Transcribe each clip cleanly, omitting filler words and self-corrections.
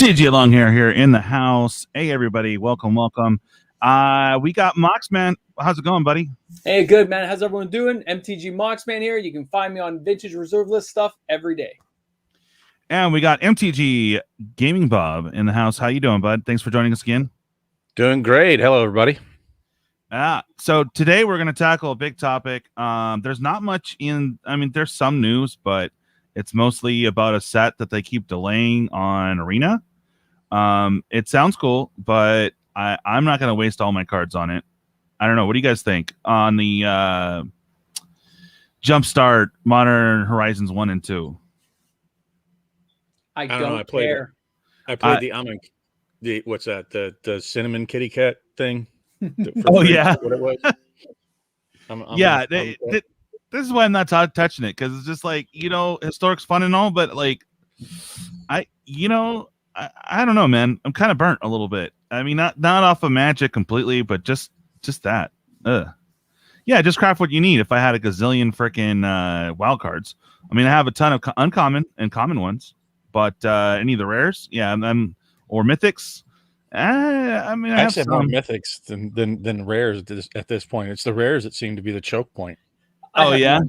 djlonghairorig here in the house. Hey, everybody. Welcome. We got Moxman. How's it going, buddy? Hey, good, man. How's everyone doing? MTG Moxman here. You can find me on Vintage Reserve List stuff every day. And we got MTG Gamingbob in the house. How you doing, bud? Thanks for joining us again. Doing great. Hello, everybody. So today we're going to tackle a big topic. There's not much there's some news, but it's mostly about a set that they keep delaying on Arena. It sounds cool, but I'm not going to waste all my cards on it. I don't know. What do you guys think on the Jumpstart Modern Horizons 1 and 2? I don't care. I played the Amink. What's that? The cinnamon kitty cat thing? Yeah. What it was? This is why I'm not touching it, because it's just like, Historic's fun and all, but like, I don't know, man. I'm kind of burnt a little bit. I mean, not off of Magic completely, but just that. Yeah, just craft what you need. If I had a gazillion freaking wild cards, I mean, I have a ton of uncommon and common ones, but any of the rares, yeah, or mythics. I have more mythics than rares at this point. It's the rares that seem to be the choke point. Oh yeah,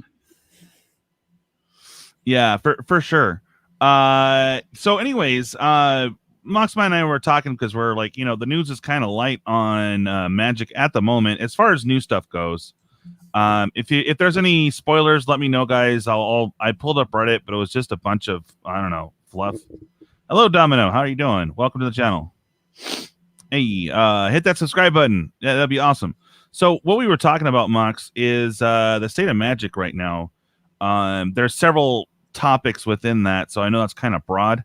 yeah, for sure. So anyways, Moxman and I were talking because we're like, the news is kind of light on Magic at the moment as far as new stuff goes. If there's any spoilers, let me know, guys. I pulled up Reddit, but it was just a bunch of, I don't know, fluff. Hello, Domino. How are you doing? Welcome to the channel. Hey, hit that subscribe button. Yeah, that'd be awesome. So what we were talking about, Mox, is the state of Magic right now. There's several topics within that, so I know that's kind of broad.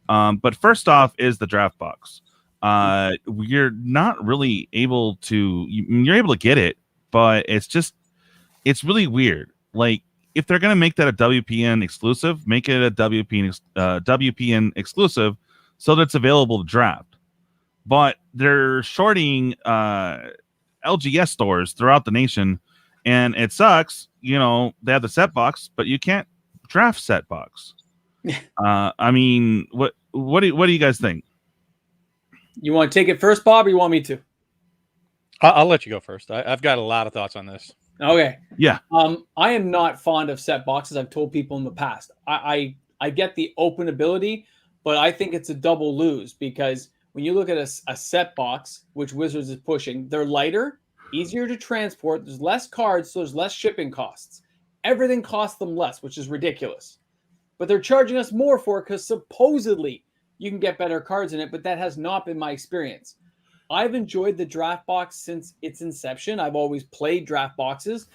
But first off is the draft box. You're not really able to. You're able to get it, but it's really weird. Like, if they're gonna make that a WPN exclusive, make it a WPN exclusive, so that it's available to draft. But they're shorting LGS stores throughout the nation, and it sucks. They have the set box, but you can't draft set box. I mean, what do you guys think? You want to take it first, Bob, or you want me to? I'll let you go first. I've got a lot of thoughts on this. Okay. Yeah. I am not fond of set boxes. I've told people in the past. I get the open ability, but I think it's a double lose, because when you look at a set box, which Wizards is pushing, they're lighter, easier to transport. There's less cards, so there's less shipping costs. Everything costs them less, which is ridiculous. But they're charging us more for it because supposedly you can get better cards in it, but that has not been my experience. I've enjoyed the draft box since its inception. I've always played draft boxes.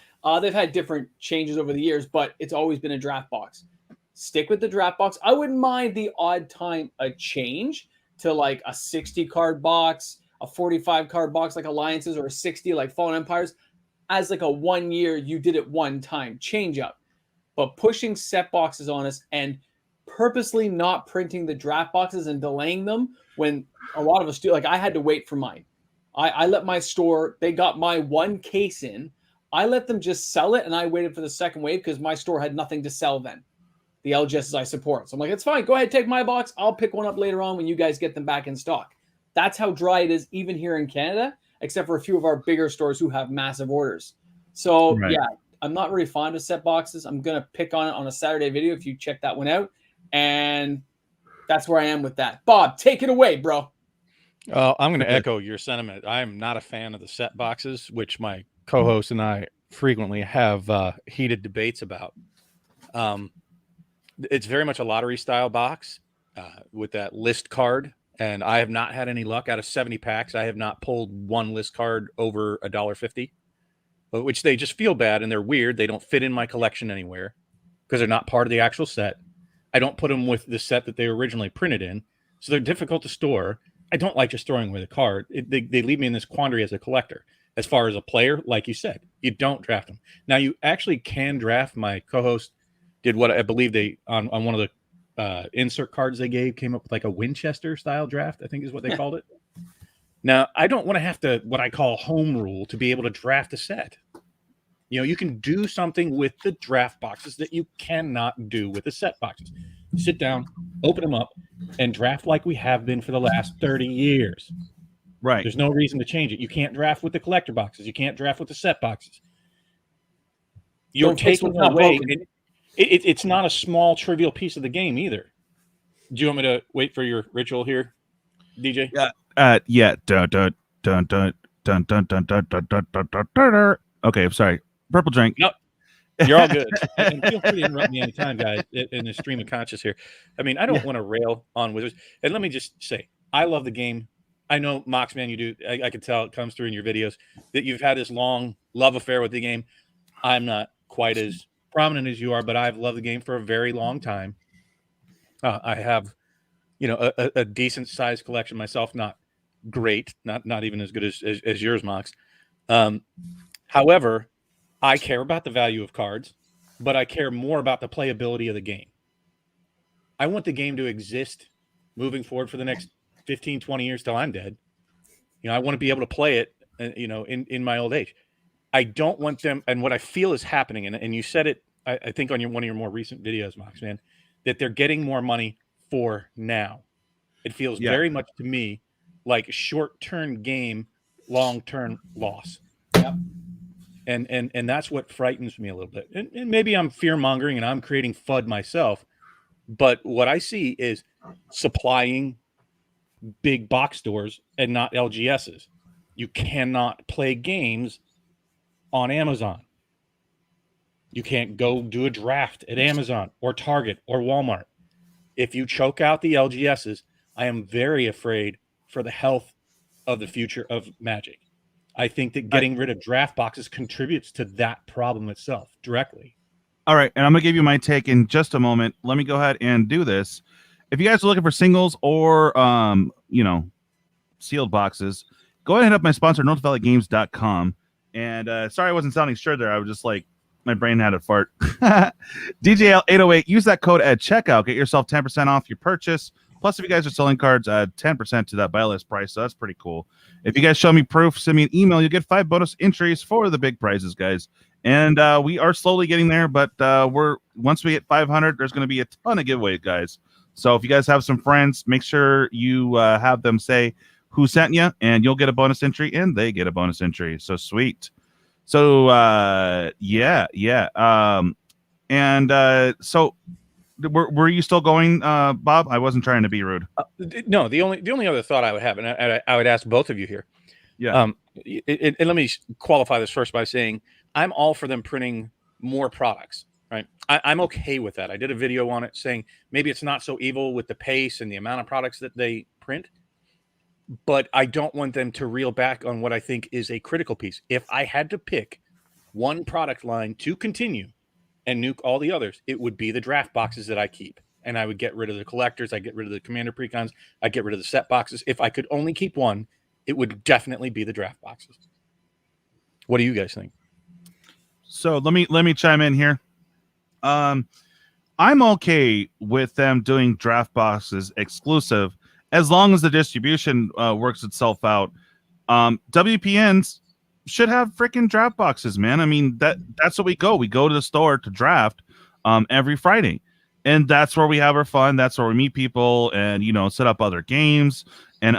They've had different changes over the years, but it's always been a draft box. Stick with the draft box. I wouldn't mind the odd time a change to like a 60 card box, a 45 card box like Alliances, or a 60 like Fallen Empires, as like a 1 year, you did it one time change up. But pushing set boxes on us and purposely not printing the draft boxes and delaying them, when a lot of us do, like I had to wait for mine. I let my store, they got my one case in. I let them just sell it, and I waited for the second wave because my store had nothing to sell then. The LGSs I support. So I'm like, it's fine. Go ahead, take my box. I'll pick one up later on when you guys get them back in stock. That's how dry it is even here in Canada, except for a few of our bigger stores who have massive orders. So right. Yeah, I'm not really fond of set boxes. I'm going to pick on it on a Saturday video if you check that one out. And that's where I am with that. Bob, take it away, bro. I'm going to echo your sentiment. I am not a fan of the set boxes, which my co-host and I frequently have heated debates about. It's very much a lottery style box with that list card. And I have not had any luck. Out of 70 packs, I have not pulled one list card over $1.50, which they just feel bad and they're weird. They don't fit in my collection anywhere because they're not part of the actual set. I don't put them with the set that they were originally printed in, so they're difficult to store. I don't like just throwing away the card. They leave me in this quandary as a collector. As far as a player, like you said, you don't draft them. Now, you actually can draft. My co-host did what I believe they, on one of the insert cards they gave, came up with like a Winchester style draft, I think is what they called it. Now, I don't want to have to, what I call home rule, to be able to draft a set. You can do something with the draft boxes that you cannot do with the set boxes. sit down, open them up, and draft like we have been for the last 30 years. Right. There's no reason to change it. You can't draft with the collector boxes. You can't draft with the set boxes. You're taking away. It's not a small, trivial piece of the game either. Do you want me to wait for your ritual here, DJ? Yeah. Yeah. Dun, dun, dun, dun, dun, dun, dun, dun, dun, dun, dun, dun, dun. Okay, I'm sorry. Purple drink. No, you're all good. And feel free to interrupt me anytime, guys, in the stream of conscious here. I mean, I don't want to rail on Wizards. And let me just say, I love the game. I know, Moxman, you do. I can tell it comes through in your videos that you've had this long love affair with the game. I'm not quite as prominent as you are, but I've loved the game for a very long time. I have, a decent sized collection myself. Not great, not even as good as yours, Mox. However, I care about the value of cards, but I care more about the playability of the game. I want the game to exist moving forward for the next 15, 20 years till I'm dead. I want to be able to play it, in my old age. I don't want them, and what I feel is happening, and you said it, I think on one of your more recent videos, Mox, man, that they're getting more money for now. It feels very much to me like short-term game, long-term loss. Yep. And that's what frightens me a little bit. And maybe I'm fear-mongering and I'm creating FUD myself, but what I see is supplying big box stores and not LGSs. You cannot play games on Amazon. You can't go do a draft at Amazon or Target or Walmart. If you choke out the LGSs, I am very afraid for the health of the future of Magic. I think that getting rid of draft boxes contributes to that problem itself directly. All right, and I'm going to give you my take in just a moment. Let me go ahead and do this. If you guys are looking for singles or, sealed boxes, go ahead and hit up my sponsor, NorthValleyGames.com. And sorry I wasn't sounding sure there. I was just like, my brain had a fart. DJL808, use that code at checkout. Get yourself 10% off your purchase. Plus, if you guys are selling cards, 10% to that buy list price. So that's pretty cool. If you guys show me proof, send me an email. You'll get 5 bonus entries for the big prizes, guys. And we are slowly getting there, but once we hit 500, there's going to be a ton of giveaways, guys. So if you guys have some friends, make sure you have them say who sent you, and you'll get a bonus entry, and they get a bonus entry. So sweet. So so were you still going, Bob? I wasn't trying to be rude. No, the only other thought I would have, and I would ask both of you here. Yeah. And let me qualify this first by saying I'm all for them printing more products. Right. I'm okay with that. I did a video on it saying maybe it's not so evil with the pace and the amount of products that they print, but I don't want them to reel back on what I think is a critical piece. If I had to pick one product line to continue and nuke all the others, it would be the draft boxes that I keep. And I would get rid of the collectors. I get rid of the commander precons. I get rid of the set boxes. If I could only keep one, it would definitely be the draft boxes. What do you guys think? So let me chime in here. I'm okay with them doing draft boxes exclusive as long as the distribution works itself out. WPNs should have freaking draft boxes, man. I mean, that's what we go. We go to the store to draft every Friday. And that's where we have our fun. That's where we meet people and, set up other games and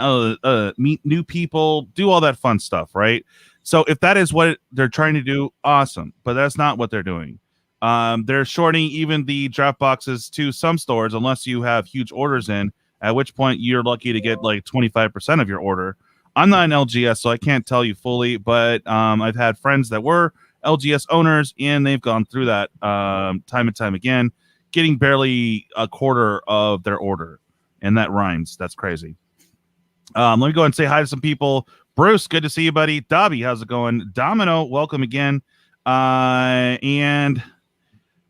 meet new people, do all that fun stuff, right? So if that is what they're trying to do, awesome. But that's not what they're doing. They're shorting even the draft boxes to some stores unless you have huge orders in, at which point you're lucky to get like 25% of your order. I'm not an LGS, so I can't tell you fully, but I've had friends that were LGS owners, and they've gone through that time and time again, getting barely a quarter of their order. And that rhymes. That's crazy. Let me go and say hi to some people. Bruce, good to see you, buddy. Dobby, how's it going? Domino, welcome again. And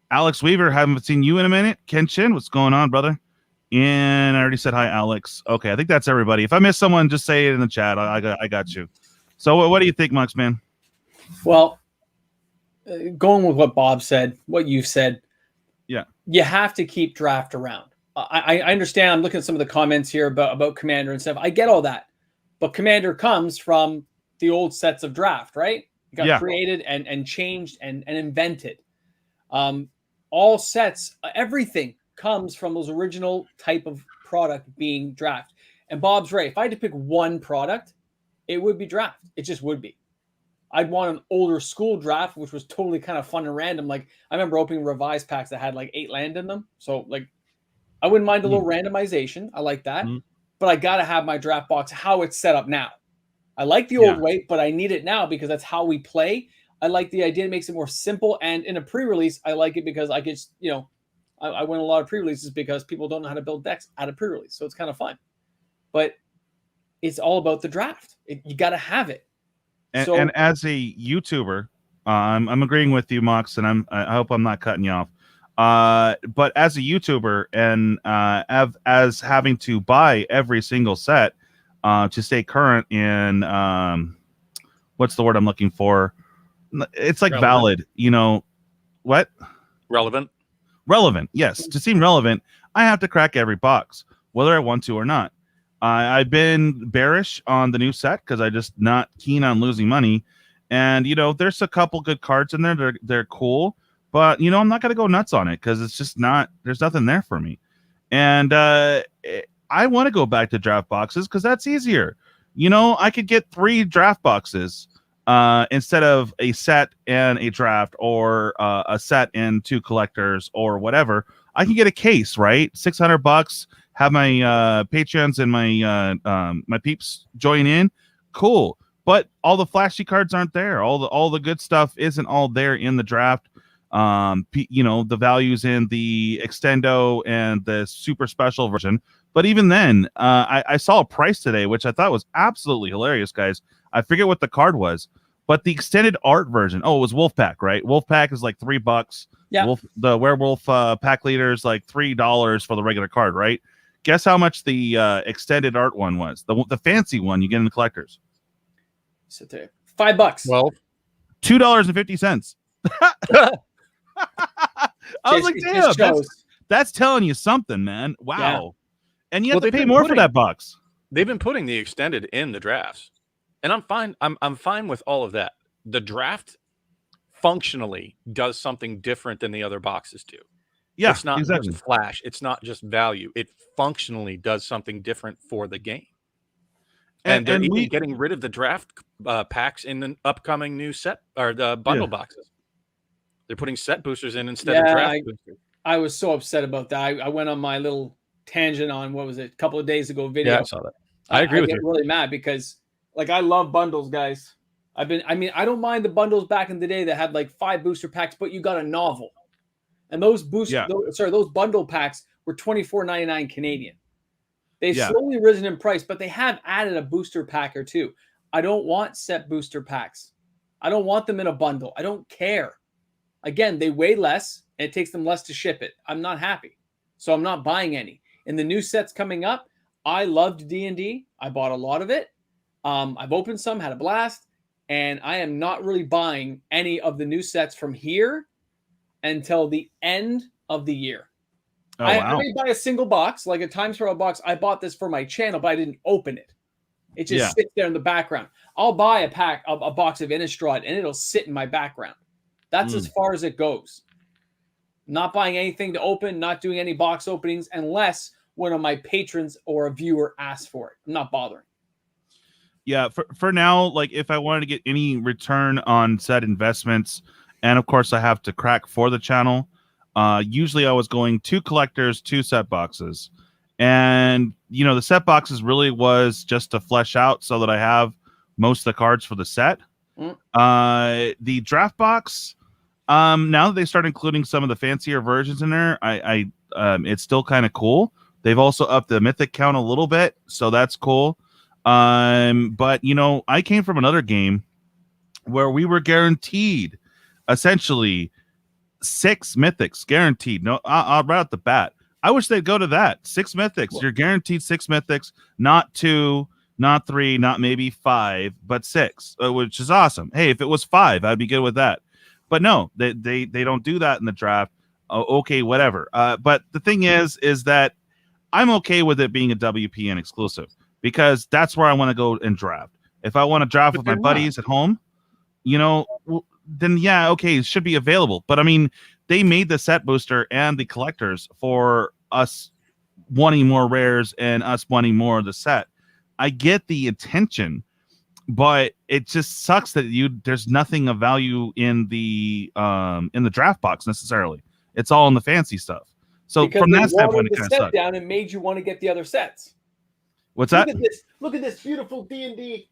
Alex Weaver, haven't seen you in a minute. Ken Chin, what's going on, brother? And I already said hi, Alex. Okay, I think that's everybody. If I miss someone, just say it in the chat. I got you. So what do you think, Mux, man? Well, going with what Bob said, what you've said, yeah, you have to keep draft around. I understand. I'm looking at some of the comments here about Commander and stuff. I get all that. But Commander comes from the old sets of draft, right? It got created and changed and invented. All sets, everything comes from those original type of product being draft. And Bob's right. If I had to pick one product, it would be draft. It just would be. I'd want an older school draft, which was totally kind of fun and random. Like I remember opening revised packs that had like 8 land in them. So like I wouldn't mind a little randomization. I like that. But I got to have my draft box how it's set up now. I like the old way, but I need it now because that's how we play. I like the idea. It makes it more simple. And in a pre-release, I like it because I get, you know, I win a lot of pre-releases because people don't know how to build decks out of pre-release. So it's kind of fun. But it's all about the draft. You got to have it. And as a YouTuber, I'm agreeing with you, Mox, and I hope I'm not cutting you off. But as a YouTuber and as having to buy every single set to stay current in what's the word I'm looking for? It's like relevant. Valid, you know what? Relevant. Yes, to seem relevant, I have to crack every box, whether I want to or not. I've been bearish on the new set because I'm just not keen on losing money. And, you know, there's a couple good cards in there. They're cool. But, you know, I'm not going to go nuts on it because it's just not – there's nothing there for me. And I want to go back to draft boxes because that's easier. You know, I could get 3 draft boxes instead of a set and a draft or a set and 2 collectors or whatever. I can get a case, right? $600. Have my Patreons and my peeps join in. Cool. But all the flashy cards aren't there. All the good stuff isn't all there in the draft. You know, the values in the extendo and the super special version. But even then, I saw a price today, which I thought was absolutely hilarious, guys. I forget what the card was, but the extended art version. Oh, it was Wolfpack, right? Wolfpack is like $3. Yeah. The werewolf pack leader is like $3 for the regular card, right? Guess how much the extended art one was? The fancy one you get in the collectors. So $5. Well, $2.50. I was like, damn, that's telling you something, man. Wow. Yeah. And you have to pay more for that box. They've been putting the extended in the drafts. And I'm fine. I'm fine with all of that. The draft functionally does something different than the other boxes do. Yeah, it's not exactly. just flash. It's not just value. It functionally does something different for the game. And they're even getting rid of the draft packs in the upcoming new set or the bundle boxes. They're putting set boosters in instead of draft boosters. I was so upset about that. I went on my little tangent on what was it, a couple of days ago video. Yeah, I saw that. I agree with you. I get really mad because like I love bundles, guys. I don't mind the bundles back in the day that had like 5 booster packs, but you got a novel. And those those bundle packs were $24.99 Canadian. They've slowly risen in price, but they have added a booster pack or 2. I don't want set booster packs. I don't want them in a bundle. I don't care. Again, they weigh less and it takes them less to ship it. I'm not happy. So I'm not buying any. In the new sets coming up, I loved D&D. I bought a lot of it. I've opened some, had a blast, and I am not really buying any of the new sets from here until the end of the year. Oh, I may buy a single box, like a Time Spiral box. I bought this for my channel, but I didn't open it. It just sits there in the background. I'll buy a box of Innistrad, and it'll sit in my background. That's as far as it goes. Not buying anything to open, not doing any box openings, unless one of my patrons or a viewer asks for it. I'm not bothering. Yeah, for now, like if I wanted to get any return on said investments, and of course I have to crack for the channel, usually I was going 2 collectors, 2 set boxes. And, you know, the set boxes really was just to flesh out so that I have most of the cards for the set. The draft box, now that they start including some of the fancier versions in there, it's still kind of cool. They've also upped the mythic count a little bit, so that's cool. But, you know, I came from another game where we were guaranteed essentially 6 mythics, guaranteed. No, I'll right out the bat. I wish they'd go to that. 6 mythics. Well, you're guaranteed 6 mythics, not 2, not 3, not maybe 5, but 6, which is awesome. Hey, if it was 5, I'd be good with that. But no, they don't do that in the draft. Okay, whatever. But the thing is that I'm okay with it being a WPN exclusive because that's where I want to go and draft. If I want to draft with my buddies at home, you know, then yeah, okay, it should be available. But I mean, they made the set booster and the collectors for us wanting more rares and us wanting more of the set. I get the intention, but it just sucks that there's nothing of value in the draft box necessarily. It's all in the fancy stuff. So because from they that standpoint, watered it the kind of set sucks. down and made you want to get the other sets. What's that? Look at this beautiful D&D.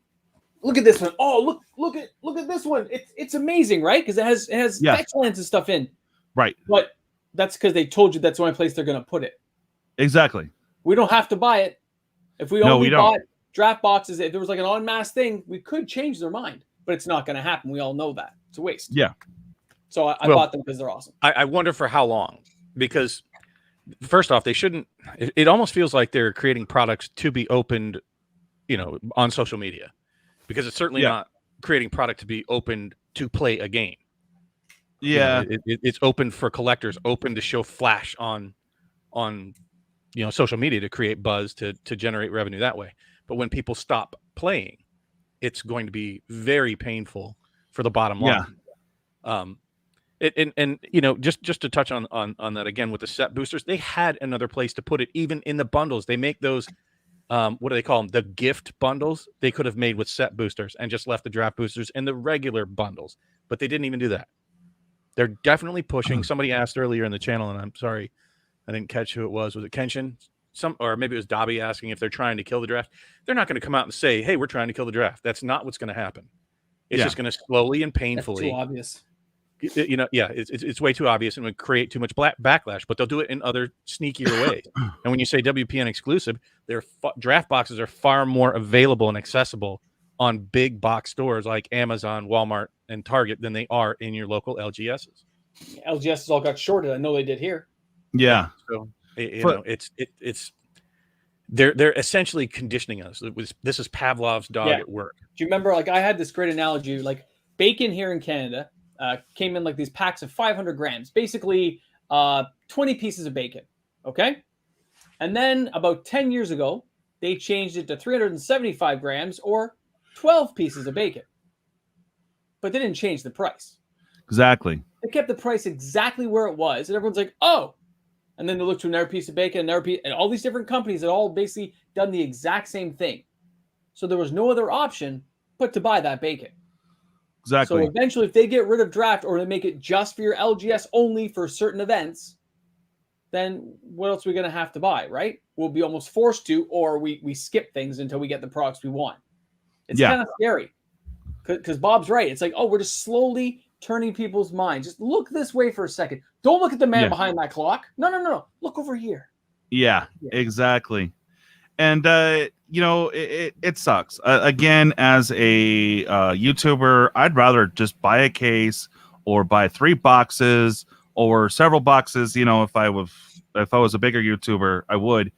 Look at this one. Oh, look at this one. It's amazing, right? Because it has fetch lands and stuff in. Right. But that's because they told you that's the only place they're going to put it. Exactly. We don't have to buy it. If we only don't. bought draft boxes, if there was like an en masse thing, we could change their mind. But it's not going to happen. We all know that. It's a waste. Yeah. So I bought them because they're awesome. I wonder for how long, because first off, they shouldn't. It almost feels like they're creating products to be opened, on social media, because it's certainly not creating product to be opened to play a game. Yeah, it's open for collectors, open to show flash on social media to create buzz to generate revenue that way. But when people stop playing, it's going to be very painful for the bottom line. Just to touch on that again with the set boosters, they had another place to put it, even in the bundles. They make those, what do they call them? The gift bundles. They could have made with set boosters and just left the draft boosters in the regular bundles, but they didn't even do that. They're definitely pushing. Somebody asked earlier in the channel, and I'm sorry, I didn't catch who it was. Was it Kenshin? Or maybe it was Dobby asking if they're trying to kill the draft. They're not going to come out and say, "Hey, we're trying to kill the draft." That's not what's going to happen. It's just going to slowly and painfully. That's too obvious. It's way too obvious and would create too much backlash. But they'll do it in other sneakier ways. And when you say WPN exclusive, their draft boxes are far more available and accessible on big box stores like Amazon, Walmart, and Target than they are in your local LGSs. LGSs all got shorted. I know they did here. Yeah. So they're essentially conditioning us. This is Pavlov's dog at work. Do you remember? Like I had this great analogy. Like bacon here in Canada came in like these packs of 500 grams, basically 20 pieces of bacon. Okay, and then about 10 years ago, they changed it to 375 grams or 12 pieces of bacon. But they didn't change the price. Exactly. They kept the price exactly where it was, and everyone's like, "Oh." And then they look to another piece of bacon, and all these different companies that all basically done the exact same thing. So there was no other option but to buy that bacon. Exactly. So eventually, if they get rid of draft or they make it just for your LGS only for certain events, then what else are we going to have to buy, right? We'll be almost forced to, or we skip things until we get the products we want. It's kind of scary because Bob's right. It's like, oh, we're just slowly turning people's minds. Just look this way for a second. Don't look at the man behind that clock. No. Look over here. Yeah, exactly. And, it sucks. Again, as a YouTuber, I'd rather just buy a case or buy 3 boxes or several boxes. If I was a bigger YouTuber, I would.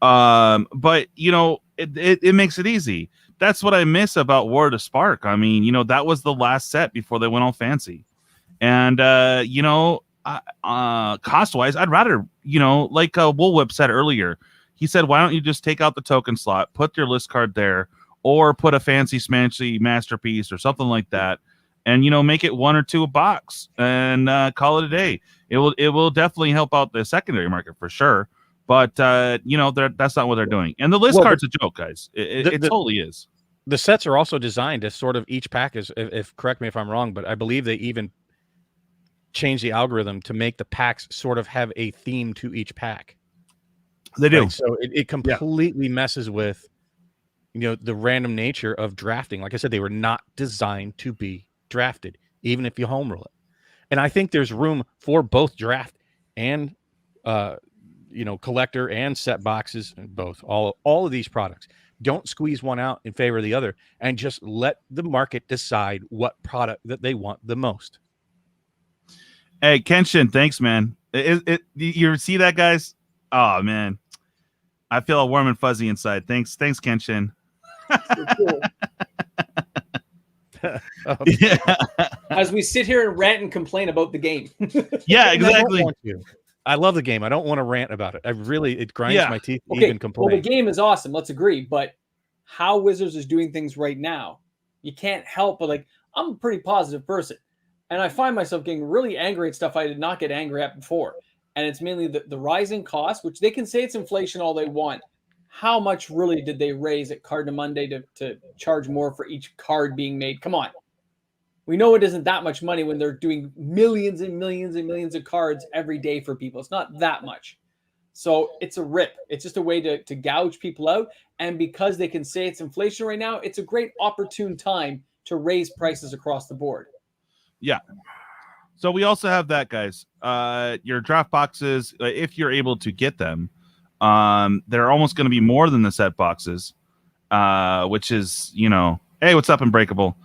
But, it makes it easy. That's what I miss about War of the Spark. I mean, that was the last set before they went all fancy. And, cost-wise, I'd rather, like Woolwhip said earlier, he said, why don't you just take out the token slot, put your list card there, or put a fancy smancy masterpiece or something like that, and, make it 1 or 2 a box and call it a day. It will definitely help out the secondary market for sure. But, that's not what they're doing. And the list card's a joke, guys. It totally is. The sets are also designed as sort of each pack is, if correct me if I'm wrong, but I believe they even change the algorithm to make the packs sort of have a theme to each pack. They do. Right? So it completely messes with, the random nature of drafting. Like I said, they were not designed to be drafted, even if you home roll it. And I think there's room for both draft and, collector and set boxes, both, all of these products. Don't squeeze one out in favor of the other and just let the market decide what product that they want the most. Hey, Kenshin, thanks, man. You see that, guys? Oh, man. I feel all warm and fuzzy inside. Thanks, Kenshin. As we sit here and rant and complain about the game. Yeah, exactly. I love the game. I don't want to rant about it. It grinds my teeth to even complain. Well, the game is awesome. Let's agree. But how Wizards is doing things right now, you can't help but I'm a pretty positive person. And I find myself getting really angry at stuff I did not get angry at before. And it's mainly the rising costs, which they can say it's inflation all they want. How much really did they raise at Card Monday to charge more for each card being made? Come on. We know it isn't that much money when they're doing millions and millions and millions of cards every day for people. It's not that much. So it's a rip. It's just a way to gouge people out. And because they can say it's inflation right now, it's a great opportune time to raise prices across the board. Yeah. So we also have that, guys. Your draft boxes, if you're able to get them, they're almost going to be more than the set boxes, which is, you know, hey, what's up, Unbreakable?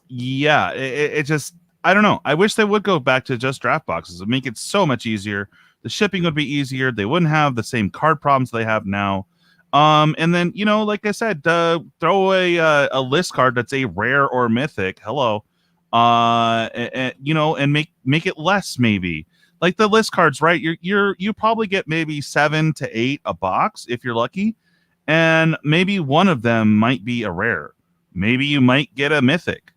Yeah, it just, I don't know. I wish they would go back to just draft boxes. It'd make it so much easier. The shipping would be easier. They wouldn't have the same card problems they have now. And then, you know, like I said, throw away a list card that's a rare or mythic. Hello. You know, and make it less, maybe. Like the list cards, right? You probably get maybe 7 to 8 a box if you're lucky, and maybe one of them might be a rare. Maybe you might get a mythic,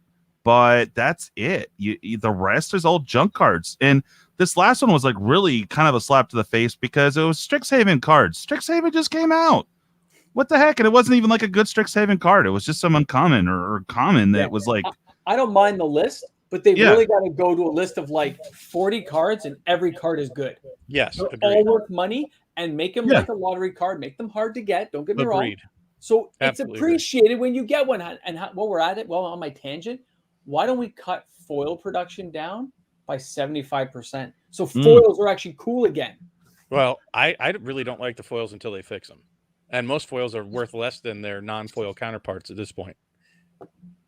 but that's it. The rest is all junk cards. And this last one was like really kind of a slap to the face because it was Strixhaven cards. Strixhaven just came out. What the heck? And it wasn't even like a good Strixhaven card. It was just some uncommon or common that was like. I don't mind the list, but they really got to go to a list of like 40 cards, and every card is good. Yes, they're all worth money, and make them like a lottery card. Make them hard to get. Don't get me wrong. So it's appreciated when you get one. And while we're at it, well, on my tangent, why don't we cut foil production down by 75%? So foils are actually cool again. Well, I really don't like the foils until they fix them. And most foils are worth less than their non-foil counterparts at this point.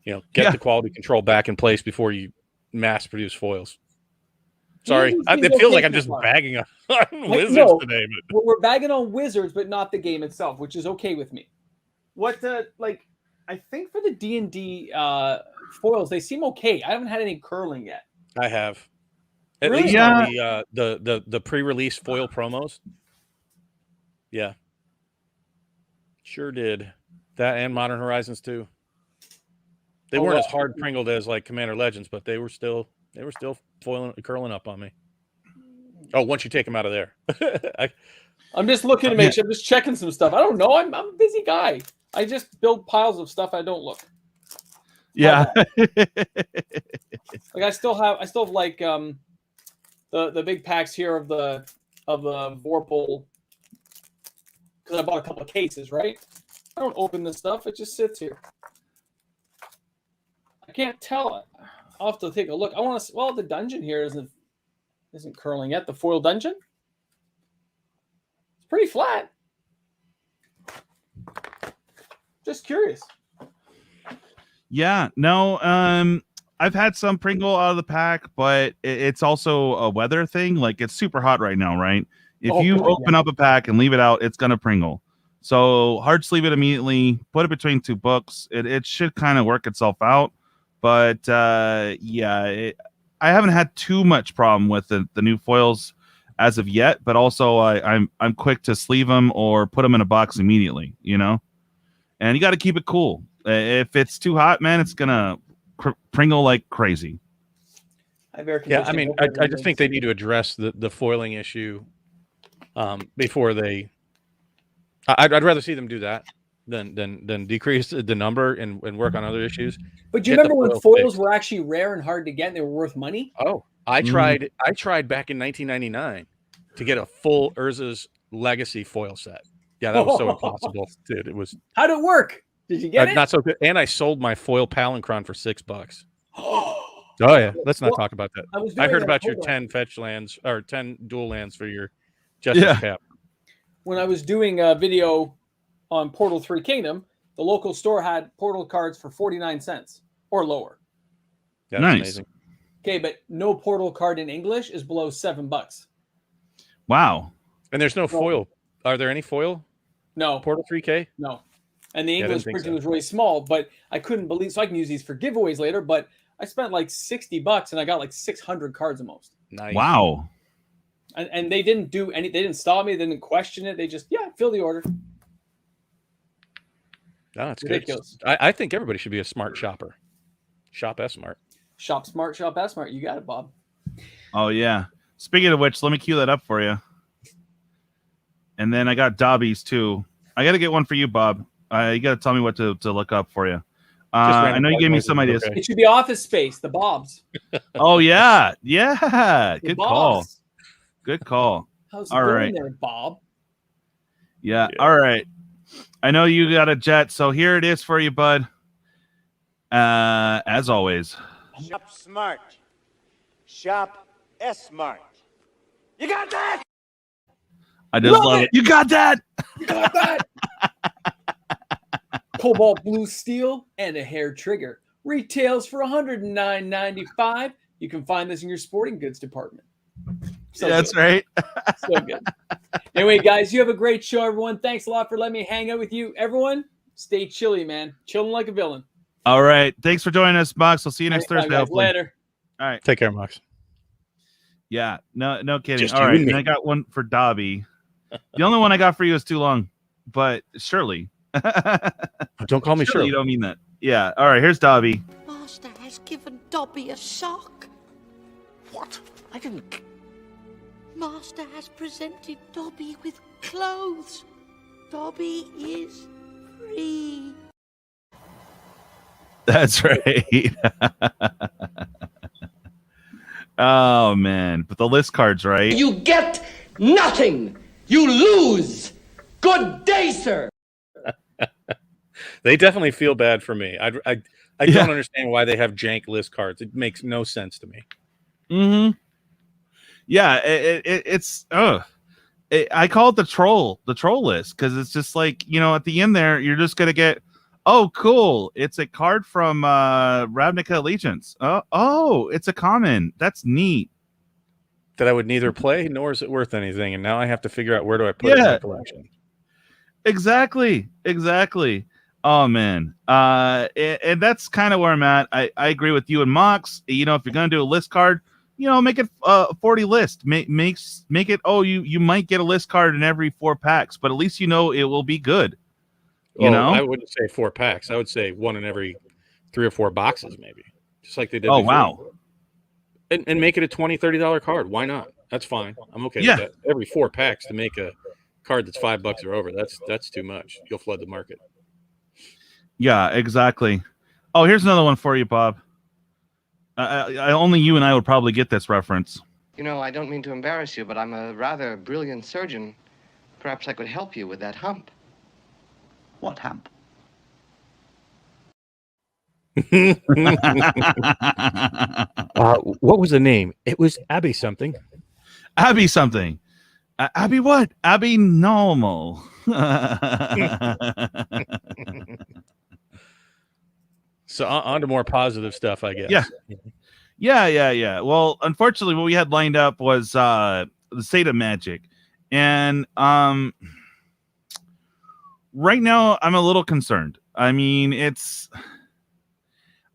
You know, get the quality control back in place before you mass produce foils. Sorry, it feels like I'm just bagging on Wizards today. But well, we're bagging on Wizards, but not the game itself, which is okay with me. What like I think for the D&D foils, they seem okay. I haven't had any curling yet. I have. At least on the pre-release foil promos. Yeah. Sure did. That and Modern Horizons too. They weren't as hard pringled as like Commander Legends, but they were still curling up on me. Oh, once you take them out of there. I'm just looking to make sure. I'm just checking some stuff. I don't know. I'm a busy guy. I just build piles of stuff I don't look. Yeah. Like I still have like the big packs here of the Vorpal, because I bought a couple of cases, right? I don't open this stuff. It just sits here. I can't tell. I'll have to take a look. I want to. Well, the dungeon here isn't curling yet. The foil dungeon. It's pretty flat. Just curious. Yeah. No. I've had some Pringle out of the pack, but it's also a weather thing. Like it's super hot right now, right? If you open up a pack and leave it out, it's gonna Pringle. So hard sleeve it immediately. Put it between 2 books. It should kind of work itself out. But I haven't had too much problem with the new foils as of yet. But also, I'm quick to sleeve them or put them in a box immediately. You know, and you got to keep it cool. If it's too hot, man, it's gonna Pringle like crazy. Yeah, I mean, I just think they need to address the foiling issue before they. I'd rather see them do that than decrease the number and work on other issues. But do you remember when foils were actually rare and hard to get and they were worth money? Oh, I tried back in 1999 to get a full Urza's Legacy foil set. Yeah, that was so impossible, dude. It was. How'd it work? Did you get it? Not so good. And I sold my foil Palinchron for $6. Oh yeah, let's not talk about that. I heard about your 10 fetch lands or 10 dual lands for your Justice Cap. When I was doing a video on Portal 3 Kingdom, the local store had Portal cards for 49 cents or lower. That's amazing. Okay, but no Portal card in English is below $7. Wow. And there's no foil. Are there any foil? No. Portal 3K? No. And the English printing was really small, but I couldn't believe, so I can use these for giveaways later, but I spent like $60 and I got like 600 cards almost. Nice. Wow. And they didn't do any, they didn't stop me, they didn't question it. They just, fill the order. No, that's ridiculous. Good. I think everybody should be a smart shopper. Shop as smart. Shop smart, shop as smart. You got it, Bob. Oh yeah. Speaking of which, let me cue that up for you. And then I got Dobby's too. I got to get one for you, Bob. You got to tell me what to look up for you. I know you gave me some ideas. It should be Office Space, the Bobs. Oh yeah, yeah. The Good Bobs. call. Good call. How's it All going right. there, Bob? Yeah. All right. I know you got a jet, so here it is for you, bud. As always. Shop smart. Shop S-smart. You got that? I just love it. You got that. You got that? Cobalt blue steel and a hair trigger. Retails for $109.95. You can find this in your sporting goods department. So That's good. right. So good. Anyway, guys, you have a great show, everyone. Thanks a lot for letting me hang out with you. Everyone, stay chilly, man. Chilling like a villain. All right. Thanks for joining us, Mox. We'll see you next Thursday. Guys. Hopefully. Later. All right. Take care, Mox. Yeah. No kidding. Just All you right. and me. And I got one for Dobby. The only one I got for you is too long, but Shirley. Don't call me Shirley. You don't mean that. Yeah. All right. Here's Dobby. Master has given Dobby a shock. What? I didn't... Master has presented Dobby with clothes. Dobby is free. That's right. Oh man, but the list cards, right? You get nothing. You lose. Good day, sir. They definitely feel bad for me. I don't understand why they have jank list cards. It makes no sense to me. Mm-hmm. Yeah, it's I call it the troll list because it's just like, you know, at the end there you're just gonna get, oh cool, it's a card from Ravnica Allegiance. Oh, it's a common. That's neat. That I would neither play nor is it worth anything, and now I have to figure out where do I put it in my collection. Exactly. Oh man, and that's kind of where I'm at. I agree with you and Mox. You know, if you're gonna do a list card, you know, make it 40 list. Make it. Oh, you might get a list card in every 4 packs, but at least you know it will be good. You know, I wouldn't say 4 packs. I would say 1 in every 3 or 4 boxes, maybe, just like they did. Oh before. wow. And make it a $20-$30 card. Why not? That's fine. I'm okay with that. Every 4 packs to make a card that's $5 or over. That's too much. You'll flood the market. Yeah, exactly. Oh, here's another one for you, Bob. I only you and I would probably get this reference. You know, I don't mean to embarrass you, but I'm a rather brilliant surgeon. Perhaps I could help you with that hump. What hump? What was the name? It was Abby something. Abby something. Abby what? Abby normal. So on to more positive stuff, I guess. Yeah. Well, unfortunately, what we had lined up was the state of Magic, and right now I'm a little concerned. I mean,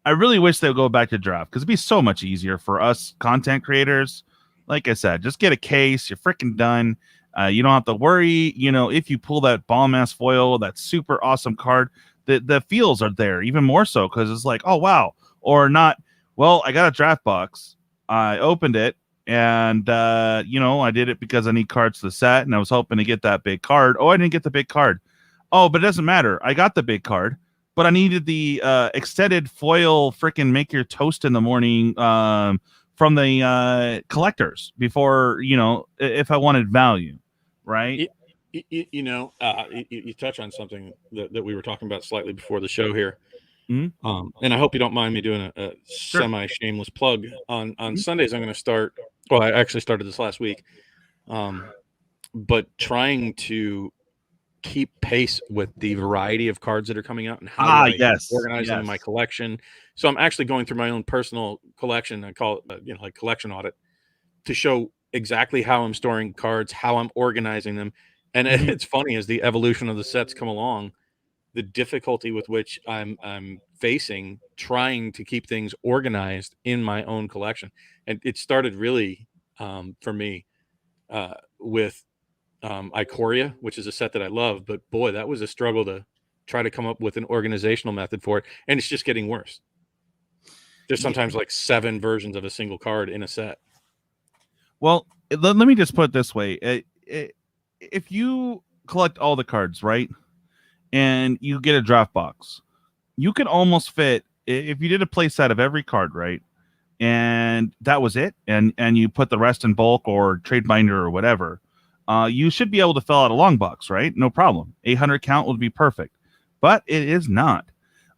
I really wish they would go back to draft because it'd be so much easier for us content creators. Like I said, just get a case. You're freaking done. You don't have to worry. You know, if you pull that bomb ass foil, that super awesome card, the feels are there even more so because it's like, oh wow, or not. Well, I got a draft box. I opened it, and you know, I did it because I need cards to the set, and I was hoping to get that big card. Oh, I didn't get the big card. Oh, but it doesn't matter. I got the big card, but I needed the extended foil freaking make your toast in the morning from the collectors before, you know, if I wanted value, right? You touch on something that we were talking about slightly before the show here. Mm-hmm. And I hope you don't mind me doing a semi-shameless plug. On Sundays, I'm going to start. Well, I actually started this last week, but trying to keep pace with the variety of cards that are coming out and how I organize them in my collection. So I'm actually going through my own personal collection. I call it, like collection audit, to show exactly how I'm storing cards, how I'm organizing them. And it's funny, as the evolution of the sets come along, the difficulty with which I'm facing trying to keep things organized in my own collection. And it started really for me with Ikoria, which is a set that I love, but boy, that was a struggle to try to come up with an organizational method for it. And it's just getting worse. There's sometimes like 7 versions of a single card in a set. Well, let me just put it this way. If you collect all the cards, right, and you get a draft box, you could almost fit, if you did a play set of every card, right, and that was it, and you put the rest in bulk or trade binder or whatever, you should be able to fill out a long box, right? No problem. 800 count would be perfect, but it is not.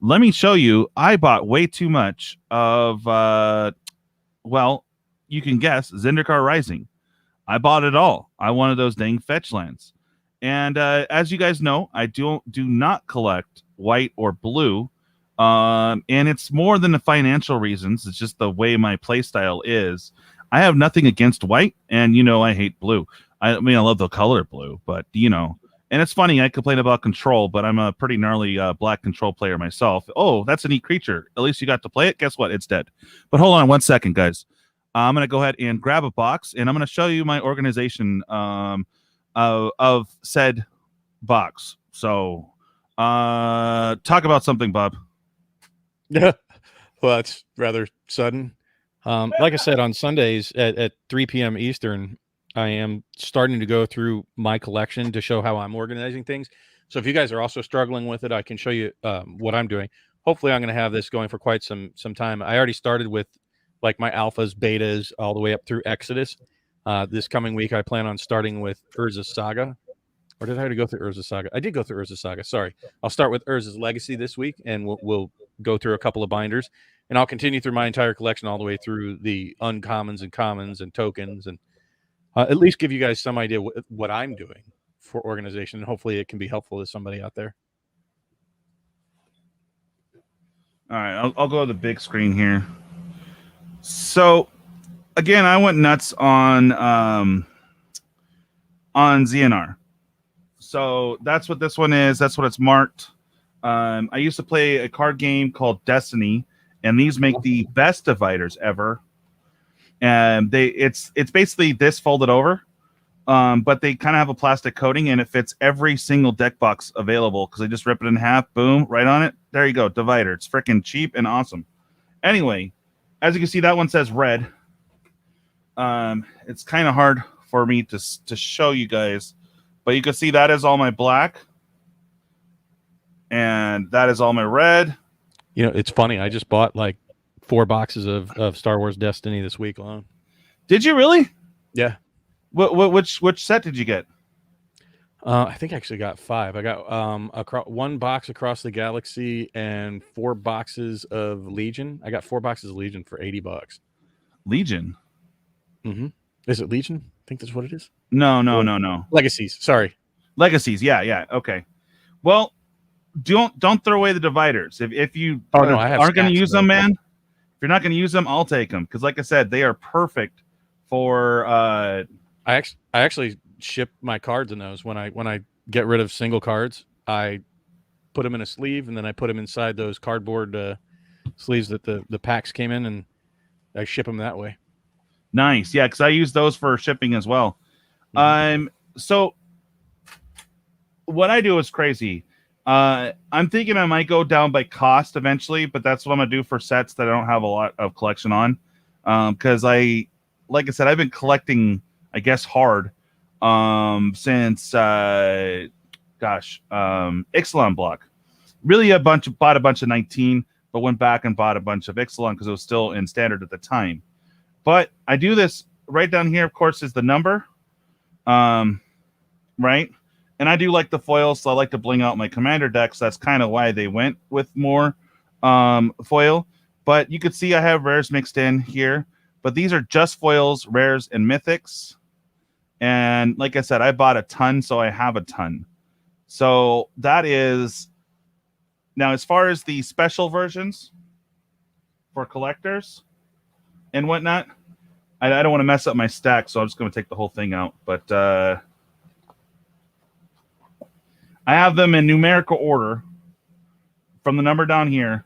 Let me show you. I bought way too much of, well, you can guess, Zendikar Rising. I bought it all. I wanted those dang fetch lands. And as you guys know, I do not collect white or blue. And it's more than the financial reasons. It's just the way my play style is. I have nothing against white, and I hate blue. I mean, I love the color blue, but and it's funny, I complain about control, but I'm a pretty gnarly black control player myself. Oh, that's a neat creature. At least you got to play it. Guess what? It's dead. But hold on 1 second, guys. I'm going to go ahead and grab a box, and I'm going to show you my organization of said box. So talk about something, Bob. Yeah. Well, that's rather sudden. Like I said, on Sundays at 3 p.m. Eastern, I am starting to go through my collection to show how I'm organizing things. So if you guys are also struggling with it, I can show you what I'm doing. Hopefully, I'm going to have this going for quite some time. I already started with like my alphas, betas, all the way up through Exodus. This coming week, I plan on starting with Urza's Saga. Or did I already go through Urza's Saga? I did go through Urza's Saga. Sorry. I'll start with Urza's Legacy this week, and we'll go through a couple of binders. And I'll continue through my entire collection all the way through the uncommons and commons and tokens, and at least give you guys some idea what I'm doing for organization. And hopefully it can be helpful to somebody out there. All right, I'll go to the big screen here. So, again, I went nuts on ZNR. So that's what this one is. That's what it's marked. I used to play a card game called Destiny, and these make the best dividers ever. And it's basically this folded over, but they kind of have a plastic coating, and it fits every single deck box available because they just rip it in half, boom, right on it. There you go, divider. It's freaking cheap and awesome. Anyway, as you can see, that one says red. It's kind of hard for me to show you guys, but you can see that is all my black, and that is all my red. It's funny. I just bought like 4 boxes of Star Wars Destiny this week alone. Did you really? Yeah. Which set did you get? I think I actually got 5. I got 1 box across the galaxy and 4 boxes of Legion. I got 4 boxes of Legion for $80. Legion. Mm-hmm. Is it Legion? I think that's what it is. No. Legacies. Sorry. Legacies. Yeah. Okay. Well, don't throw away the dividers. If you aren't going to use them, man. If you're not going to use them, I'll take them because, like I said, they are perfect for. I actually ship my cards in those. When I get rid of single cards, I put them in a sleeve, and then I put them inside those cardboard sleeves that the packs came in, and I ship them that way. Nice, yeah, because I use those for shipping as well. Mm-hmm. So what I do is crazy. I'm thinking I might go down by cost eventually, but that's what I'm gonna do for sets that I don't have a lot of collection on. Because like I said, I've been collecting, I guess, hard since Ixalan block. Really bought a bunch of 19, but went back and bought a bunch of Ixalan because it was still in standard at the time. But I do this right down here, of course, is the number. Right? And I do like the foil, so I like to bling out my commander decks. That's kind of why they went with more foil. But you can see I have rares mixed in here. But these are just foils, rares, and mythics. And like I said, I bought a ton, so I have a ton. So that is... Now, as far as the special versions for collectors and whatnot, I don't want to mess up my stack, so I'm just going to take the whole thing out. But I have them in numerical order from the number down here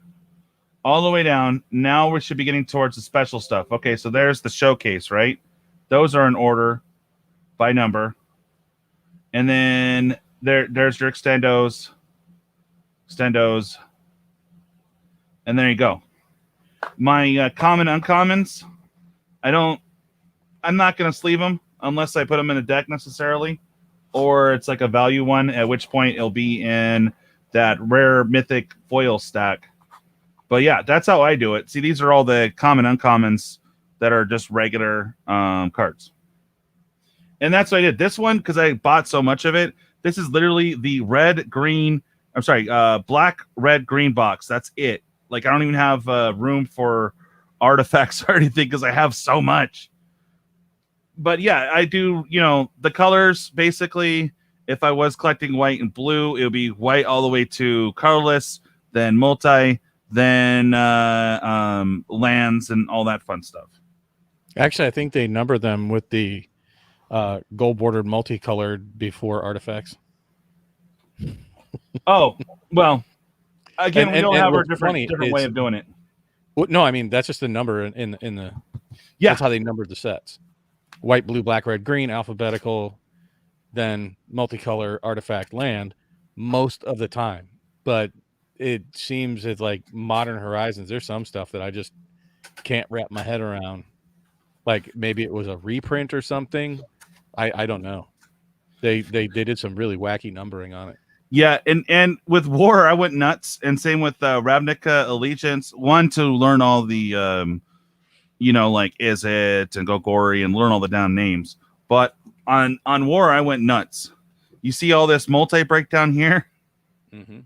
all the way down. Now we should be getting towards the special stuff. Okay, so there's the showcase, right? Those are in order by number. And then there's your extendos. And there you go. My common uncommons, I'm not going to sleeve them unless I put them in a deck necessarily, or it's like a value one, at which point it'll be in that rare mythic foil stack. But yeah, that's how I do it. See, these are all the common uncommons that are just regular cards. And that's what I did. This one, because I bought so much of it, this is literally the black, red, green box. That's it. Like, I don't even have room for artifacts or anything because I have so much. But yeah, I do, the colors, basically, if I was collecting white and blue, it would be white all the way to colorless, then multi, then lands and all that fun stuff. Actually, I think they number them with the gold bordered multicolored before artifacts. Oh, well, again, we don't have a different way is, of doing it. Well, no, I mean, that's just the number in the. Yeah. That's how they numbered the sets: white, blue, black, red, green, alphabetical, then multicolor, artifact, land, most of the time. But it seems it's like Modern Horizons. There's some stuff that I just can't wrap my head around. Like maybe it was a reprint or something. I don't know. They did some really wacky numbering on it. Yeah, and with War, I went nuts, and same with Ravnica Allegiance. One, to learn all the, like Is It and Go Gory and learn all the down names. But on War, I went nuts. You see all this multi-breakdown here? Mm-hmm.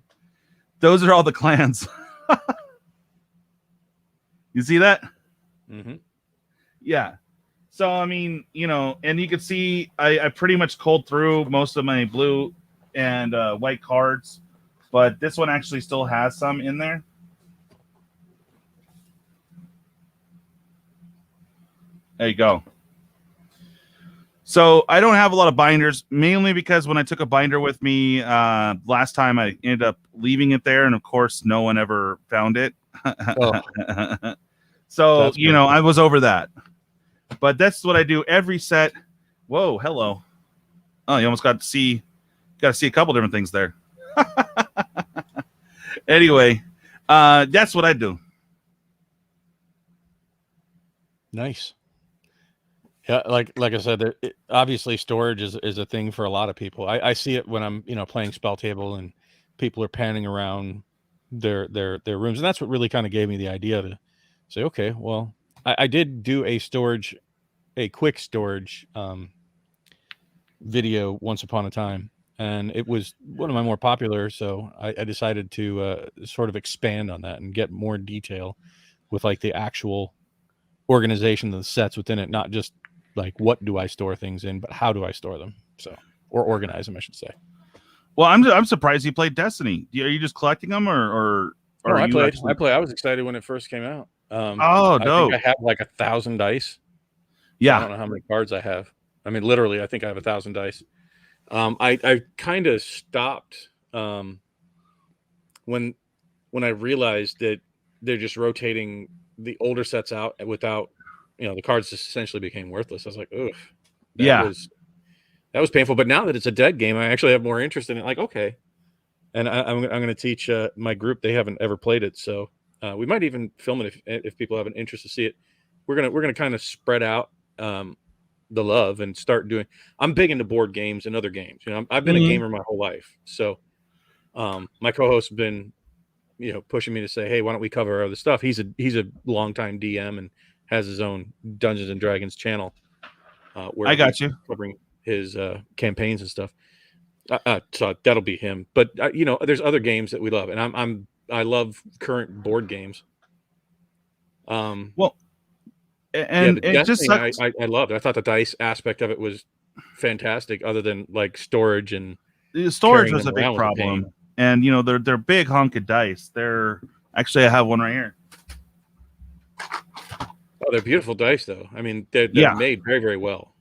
Those are all the clans. You see that? Mm-hmm. Yeah. So, I mean, and you can see I pretty much culled through most of my blue and white cards, but this one actually still has some in there. There you go. So I don't have a lot of binders, mainly because when I took a binder with me last time, I ended up leaving it there, and of course, no one ever found it. Oh. So, I was over that. But that's what I do every set. Whoa, hello. Oh, you almost got to see a couple different things there. Anyway, that's what I do. Nice. Yeah, like I said, obviously storage is a thing for a lot of people. I see it when I'm playing Spell Table and people are panning around their rooms, and that's what really kind of gave me the idea to say, okay, well, I did do a quick storage video once upon a time, and it was one of my more popular, so I decided to sort of expand on that and get more detail with like the actual organization of the sets within it, not just like what do I store things in, but how do I store them, or organize them, I should say. Well, I'm surprised you played Destiny. Are you just collecting them, or no, I played. I was excited when it first came out. Dope. I think I have like 1,000 dice. Yeah. I don't know how many cards I have. I mean, literally, I think I have 1,000 dice. I kind of stopped when I realized that they're just rotating the older sets out without, the cards just essentially became worthless. I was like, oof. That was painful. But now that it's a dead game, I actually have more interest in it. Like, okay. And I'm going to teach my group. They haven't ever played it, so we might even film it if people have an interest to see it. We're gonna kind of spread out the love and start doing. I'm big into board games and other games. I've been a gamer my whole life, so my co-host has been pushing me to say, hey, why don't we cover our other stuff? He's a longtime DM and has his own Dungeons and Dragons channel where I got you covering his campaigns and stuff. So that'll be him. But there's other games that we love, and I love current board games. Well, and it just sucks. I loved it. I thought the dice aspect of it was fantastic, other than like storage and storage was a big problem. And they're big hunk of dice. They're actually, I have one right here. Oh, they're beautiful dice, though. I mean, they're made very, very well.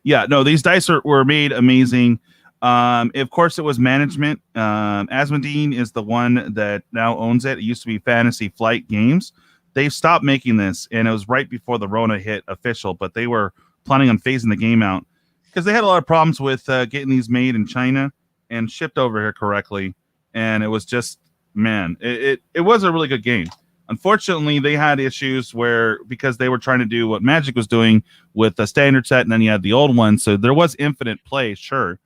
Yeah, no, these dice were made amazing. Of course, it was management. Asmodee is the one that now owns it. It used to be Fantasy Flight Games. They stopped making this, and it was right before the Rona hit official, but they were planning on phasing the game out because they had a lot of problems with getting these made in China and shipped over here correctly. And it was just, man, it was a really good game. Unfortunately, they had issues where because they were trying to do what Magic was doing with the standard set, and then you had the old one, so there was infinite play, sure,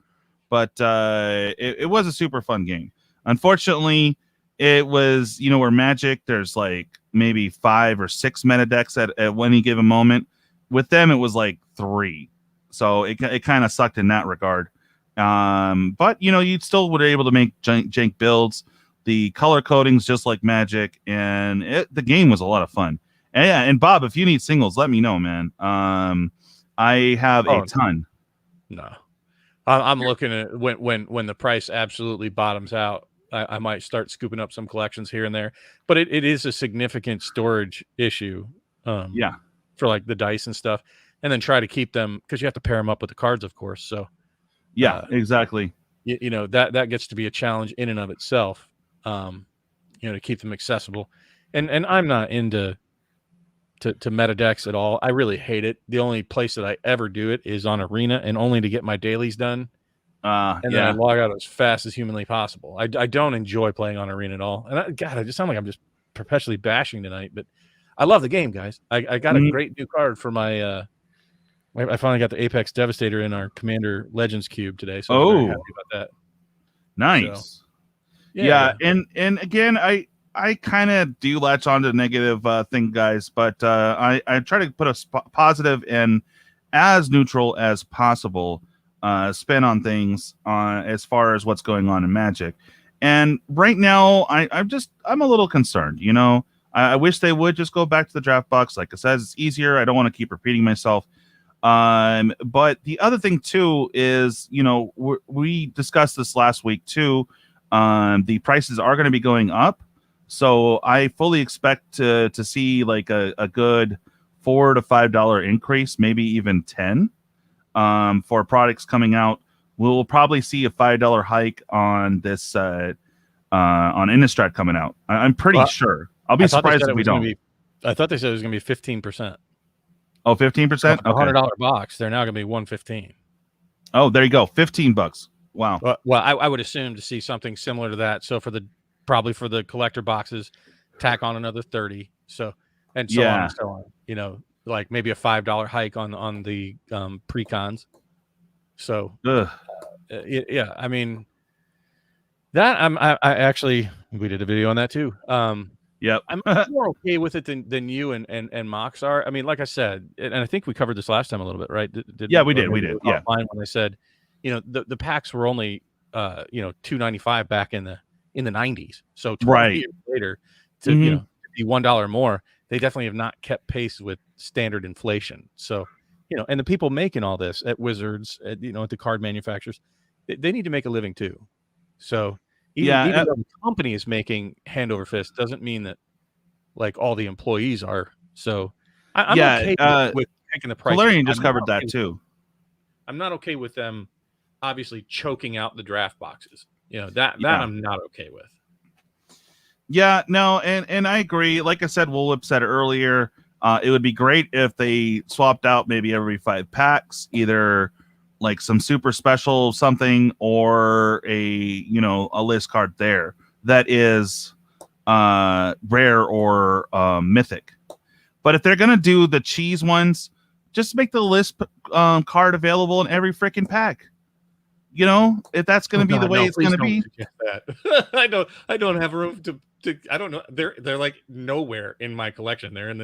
but it was a super fun game. Unfortunately, it was, you know, where Magic, there's like maybe 5 or 6 meta decks at any given moment. With them, it was like 3. So it kind of sucked in that regard. But, you know, you still were able to make jank builds. The color coding's just like Magic, and the game was a lot of fun. And yeah, and Bob, if you need singles, let me know, man. I have a ton. No. I'm looking at when the price absolutely bottoms out. I might start scooping up some collections here and there, but it is a significant storage issue. Yeah, for like the dice and stuff, and then try to keep them because you have to pair them up with the cards, of course. So yeah, exactly. You know that gets to be a challenge in and of itself. You know, to keep them accessible, and I'm not into to meta decks at all. I really hate it. The only place that I ever do it is on Arena, and only to get my dailies done. And then I log out as fast as humanly possible. I don't enjoy playing on Arena at all. And God, I just sound like I'm just perpetually bashing tonight, but I love the game, guys. I got a great new card for my I finally got the Apex Devastator in our Commander Legends cube today, so I'm very happy about that. Nice. So, yeah. And again, I kind of do latch on to the negative thing, guys, but I try to put a positive and as neutral as possible spin on things as far as what's going on in Magic. And right now, I'm a little concerned. You know, I wish they would just go back to the draft box. Like I said, it's easier. I don't want to keep repeating myself. But the other thing too is, you know, we discussed this last week too. The prices are going to be going up. So I fully expect to see like a good $4 to $5 increase, maybe even 10 for products coming out. We'll probably see a $5 hike on this on Innistrad coming out. I'm pretty sure. I'll be surprised if we don't. I thought they said it was going to be 15%. Oh, 15%? $100 box. They're now going to be $115. Oh, there you go. $15. Wow. Well, I would assume to see something similar to that. So probably for the collector boxes, tack on another 30. So and so on and so on. You know, like maybe a $5 hike on the pre-cons. So yeah, I mean that I actually we did a video on that too. Yep. I'm more okay with it than you and Mox are. I mean, like I said, and I think we covered this last time a little bit, right? We did. Yeah. When I said, you know, the packs were only you know, $2.95 back in the 90s. So 20 years later to you know, to be $1 more, they definitely have not kept pace with standard inflation. So, you know, and the people making all this at Wizards, you know, at the card manufacturers, they need to make a living too. So even though the company is making hand over fist doesn't mean that like all the employees are. So I'm okay with taking the price. Valerian just covered that too. I'm not okay with them obviously choking out the draft boxes. You know, that I'm not okay with. Yeah, no, and I agree. Like I said, Wolwip said earlier, it would be great if they swapped out maybe every 5 packs, either like some super special something or a list card there that is rare or mythic. But if they're gonna do the cheese ones, just make the list card available in every freaking pack. You know, if that's going to be the way it's going to be. That. I don't have room to. I don't know. They're like nowhere in my collection. They're in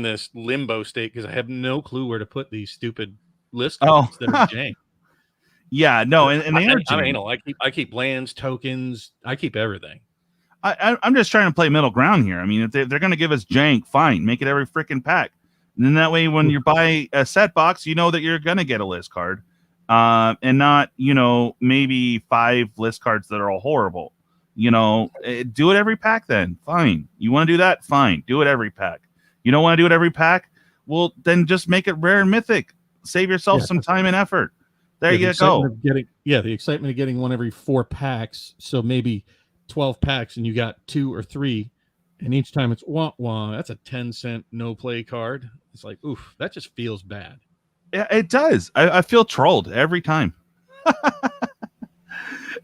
this limbo state because I have no clue where to put these stupid list cards that are jank. Yeah, no, and they are. I mean, I keep lands, tokens. I keep everything. I'm just trying to play middle ground here. I mean, if they're going to give us jank, fine, make it every freaking pack. And then that way, when you buy a set box, you know that you're going to get a list card. And not, you know, maybe 5 list cards that are all horrible. You know, do it every pack then. Fine. You want to do that? Fine. Do it every pack. You don't want to do it every pack? Well, then just make it rare and mythic. Save yourself some time and effort. There you go. The excitement of getting one every 4 packs. So maybe 12 packs and you got 2 or 3. And each time it's wah. That's a 10-cent no play card. It's like, oof, that just feels bad. Yeah, it does. I feel trolled every time.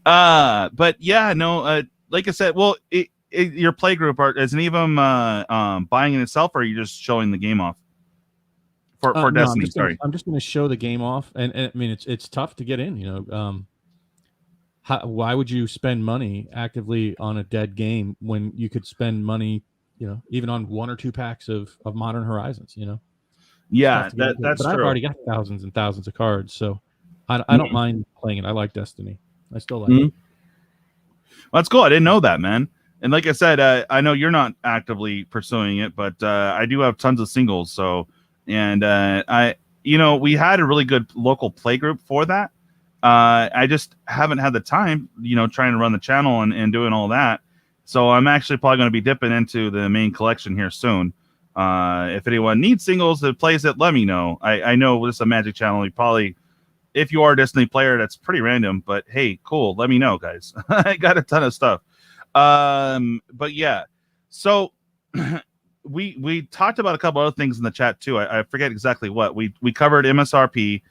But yeah, no, like I said, well, your play group, is any of them buying it itself, or are you just showing the game off for No, Destiny? Sorry, I'm just going to show the game off, and I mean it's tough to get in. You know, why would you spend money actively on a dead game when you could spend money, you know, even on 1 or 2 packs of Modern Horizons? You know, yeah, that's but true. I've already got thousands and thousands of cards, so I don't mind playing it. I like Destiny. I still like it. Well, that's cool. I didn't know that, man. And like I said, I know you're not actively pursuing it, but I do have tons of singles. So, and we had a really good local play group for that. I just haven't had the time, trying to run the channel and doing all that. So I'm actually probably going to be dipping into the main collection here soon. If anyone needs singles that plays it, let me know. I know this is a Magic channel. You probably, if you are a Destiny player, that's pretty random, but hey, cool. Let me know, guys. I got a ton of stuff. But yeah, so we talked about a couple other things in the chat too. I forget exactly what we covered. MSRP.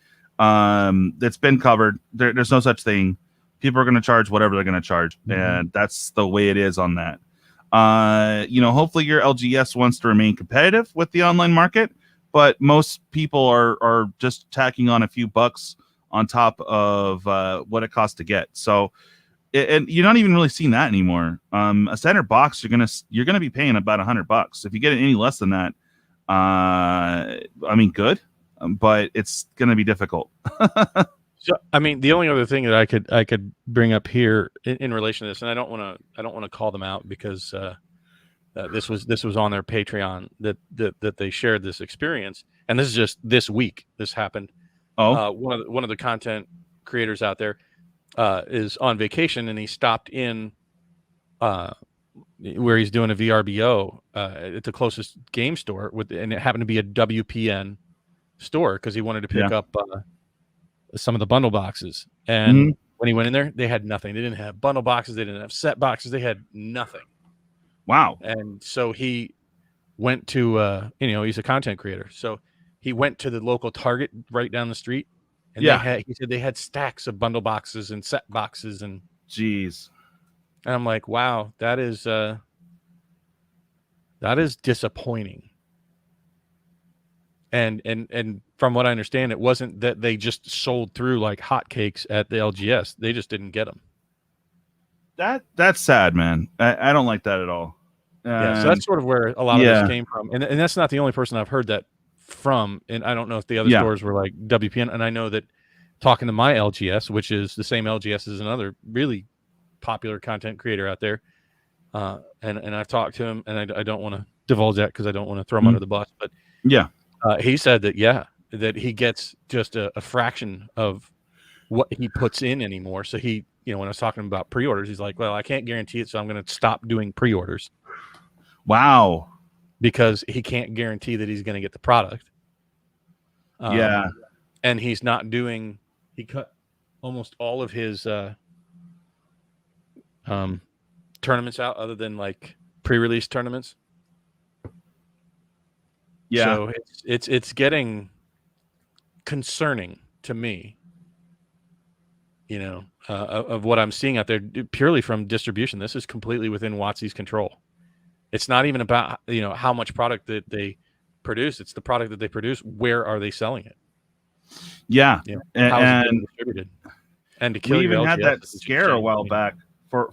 That's been covered. There's no such thing. People are going to charge whatever they're going to charge, and that's the way it is on that. Hopefully your LGS wants to remain competitive with the online market, but most people are just tacking on a few bucks on top of what it costs to get. So, and you're not even really seeing that anymore. A standard box, you're gonna be paying about $100. If you get it any less than that, good, but it's gonna be difficult. So, I mean, the only other thing that I could bring up here in relation to this, and I don't want to call them out because this was on their Patreon that they shared this experience, and this is just this week. This happened. One of the content creators out there is on vacation, and he stopped in where he's doing a VRBO at the closest game store and it happened to be a WPN store because he wanted to pick up some of the bundle boxes. And when he went in there, they had nothing. They didn't have bundle boxes. They didn't have set boxes. They had nothing. Wow. And so he went to, he's a content creator. So he went to the local Target right down the street. And he said they had stacks of bundle boxes and set boxes. And jeez. And I'm like, wow, that is disappointing. And from what I understand, it wasn't that they just sold through like hotcakes at the LGS. They just didn't get them. That's sad, man. I don't like that at all. So that's sort of where a lot of this came from. And that's not the only person I've heard that from. And I don't know if the other stores were like WPN. And I know that talking to my LGS, which is the same LGS as another really popular content creator out there, and I've talked to him, and I don't want to divulge that because I don't want to throw him under the bus. But he said that he gets just a fraction of what he puts in anymore. So he, when I was talking about pre-orders, he's like, well, I can't guarantee it, so I'm going to stop doing pre-orders. Wow. Because he can't guarantee that he's going to get the product. And he's not doing, he cut almost all of his tournaments out other than like pre-release tournaments. So it's getting concerning to me, of what I'm seeing out there purely from distribution. This is completely within WotC's control. It's not even about, how much product that they produce. It's the product that they produce. Where are they selling it? Yeah. How is it being distributed? And to kill we even your had LGS that scare a while back for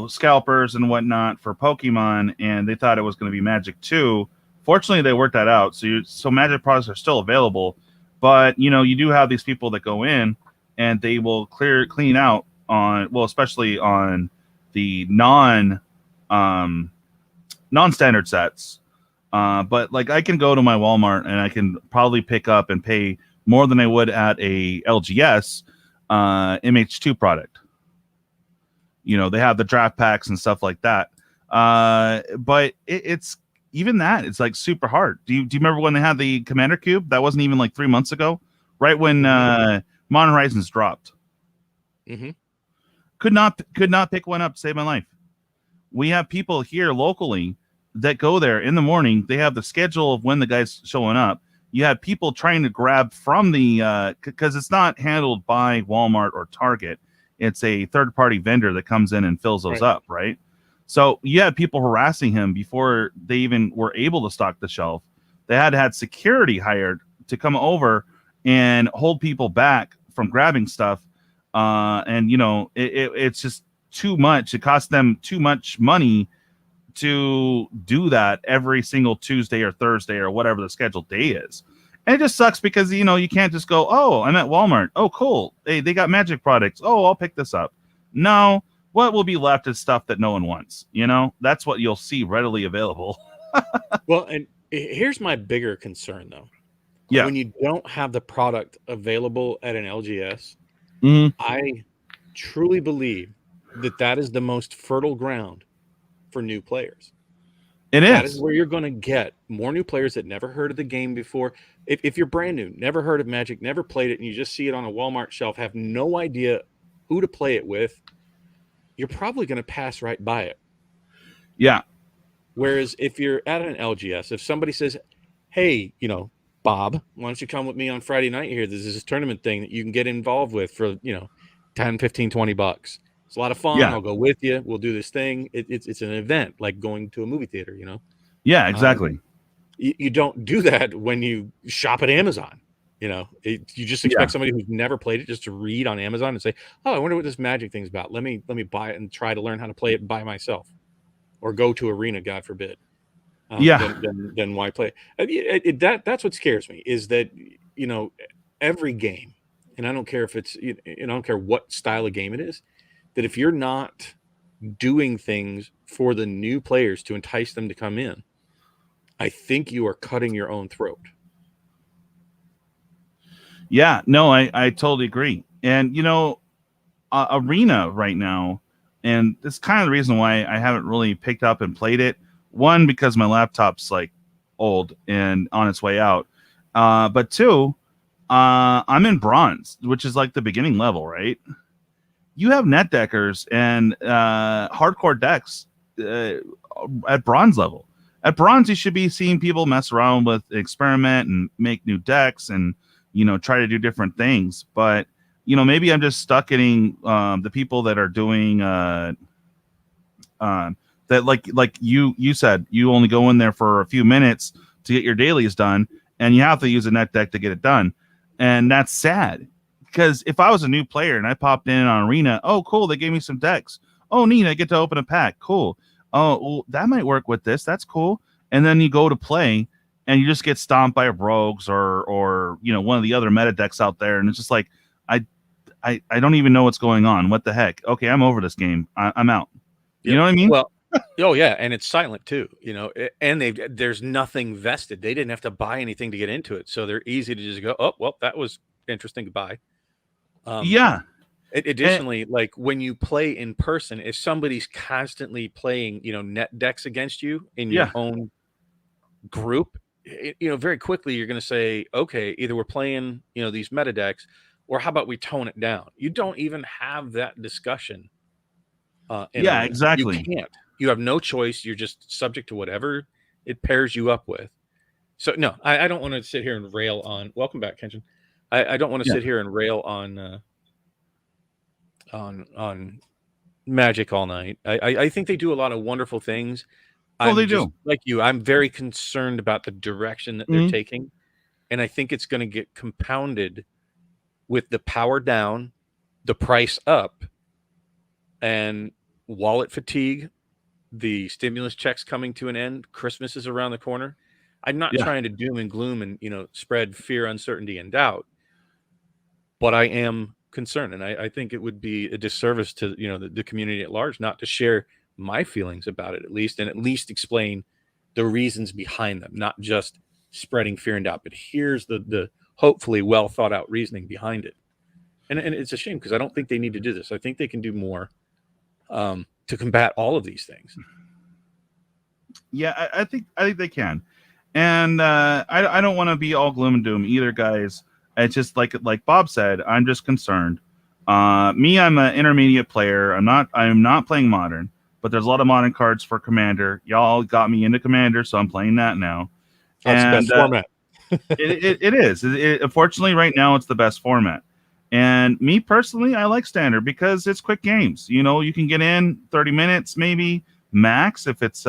scalpers and whatnot for Pokemon, and they thought it was going to be Magic 2. Fortunately, they worked that out. So Magic products are still available, but you do have these people that go in and they will clean out especially on the non-standard sets. But like I can go to my Walmart and I can probably pick up and pay more than I would at a LGS MH2 product. They have the draft packs and stuff like that. But it's even that, it's like super hard. Do you remember when they had the Commander Cube? That wasn't even like 3 months ago, right when Modern Horizons dropped. Could not pick one up to save my life. We have people here locally that go there in the morning. They have the schedule of when the guy's showing up. You have people trying to grab from the because it's not handled by Walmart or Target. It's a third-party vendor that comes in and fills those up, right? So you had people harassing him before they even were able to stock the shelf. They had security hired to come over and hold people back from grabbing stuff. And it's just too much. It costs them too much money to do that every single Tuesday or Thursday or whatever the scheduled day is. And it just sucks because, you can't just go, oh, I'm at Walmart. Oh, cool. They got Magic products. Oh, I'll pick this up. No, what will be left is stuff that no one wants. That's what you'll see readily available. Well, and here's my bigger concern, though. Yeah. When you don't have the product available at an LGS, I truly believe that is the most fertile ground for new players. That is where you're going to get more new players that never heard of the game before. If you're brand new, never heard of Magic, never played it, and you just see it on a Walmart shelf, have no idea who to play it with, you're probably going to pass right by it. Yeah. Whereas if you're at an LGS, if somebody says, hey, Bob, why don't you come with me on Friday night here? There's this tournament thing that you can get involved with for, 10, 15, 20 bucks. It's a lot of fun. Yeah. I'll go with you. We'll do this thing. It's an event, like going to a movie theater, Yeah, exactly. You don't do that when you shop at Amazon. You just expect somebody who's never played it just to read on Amazon and say, oh, I wonder what this Magic thing's about. Let me buy it and try to learn how to play it by myself, or go to Arena, God forbid. Then why play it? That's what scares me, is that, every game, and I don't care if it's, I don't care what style of game it is, that if you're not doing things for the new players to entice them to come in, I think you are cutting your own throat. Yeah, no, I totally agree. And, Arena right now, and this is kind of the reason why I haven't really picked up and played it. One, because my laptop's like old and on its way out. But two, I'm in bronze, which is like the beginning level, right? You have net deckers and hardcore decks at bronze level. At bronze, you should be seeing people mess around with, experiment and make new decks and, try to do different things. But, maybe I'm just stuck getting the people that are doing that, like you said, you only go in there for a few minutes to get your dailies done, and you have to use a net deck to get it done. And that's sad, because if I was a new player and I popped in on Arena, oh, cool, they gave me some decks. Oh, neat, I get to open a pack. Cool. Oh, well, that might work with this. That's cool. And then you go to play, and you just get stomped by a Rogues or one of the other meta decks out there, and it's just like, I don't even know what's going on. What the heck? Okay, I'm over this game. I'm out. You know what I mean? Well, oh yeah, and it's silent too. And there's nothing vested. They didn't have to buy anything to get into it, so they're easy to just go, oh well, that was interesting. Goodbye. Yeah. Additionally, like when you play in person, if somebody's constantly playing, net decks against you in your own group, very quickly you're going to say, okay, either we're playing, these meta decks, or how about we tone it down? You don't even have that discussion. Exactly. You can't. You have no choice. You're just subject to whatever it pairs you up with. So no, I don't want to sit here and rail on. Welcome back, Kenshin. I don't want to sit here and rail on Magic all night. I think they do a lot of wonderful things. Well, they do. Like you, I'm very concerned about the direction that they're taking, and I think it's going to get compounded with the power down, the price up, and wallet fatigue, the stimulus checks coming to an end. Christmas is around the corner. I'm not trying to doom and gloom and spread fear, uncertainty, and doubt, but I am concerned, and I think it would be a disservice to the community at large not to share my feelings about it, at least explain the reasons behind them, not just spreading fear and doubt, but here's the hopefully well thought out reasoning behind it. And it's a shame, because I don't think they need to do this. I think they can do more to combat all of these things. Yeah, I think they can. And I don't want to be all gloom and doom either, guys. It's just like Bob said, I'm just concerned. Me, I'm an intermediate player. I'm not playing Modern, but there's a lot of Modern cards for Commander. Y'all got me into Commander, so I'm playing that now. That's the best format. It is. Unfortunately, right now, it's the best format. And me personally, I like standard because it's quick games. You know, you can get in 30 minutes maybe max if it's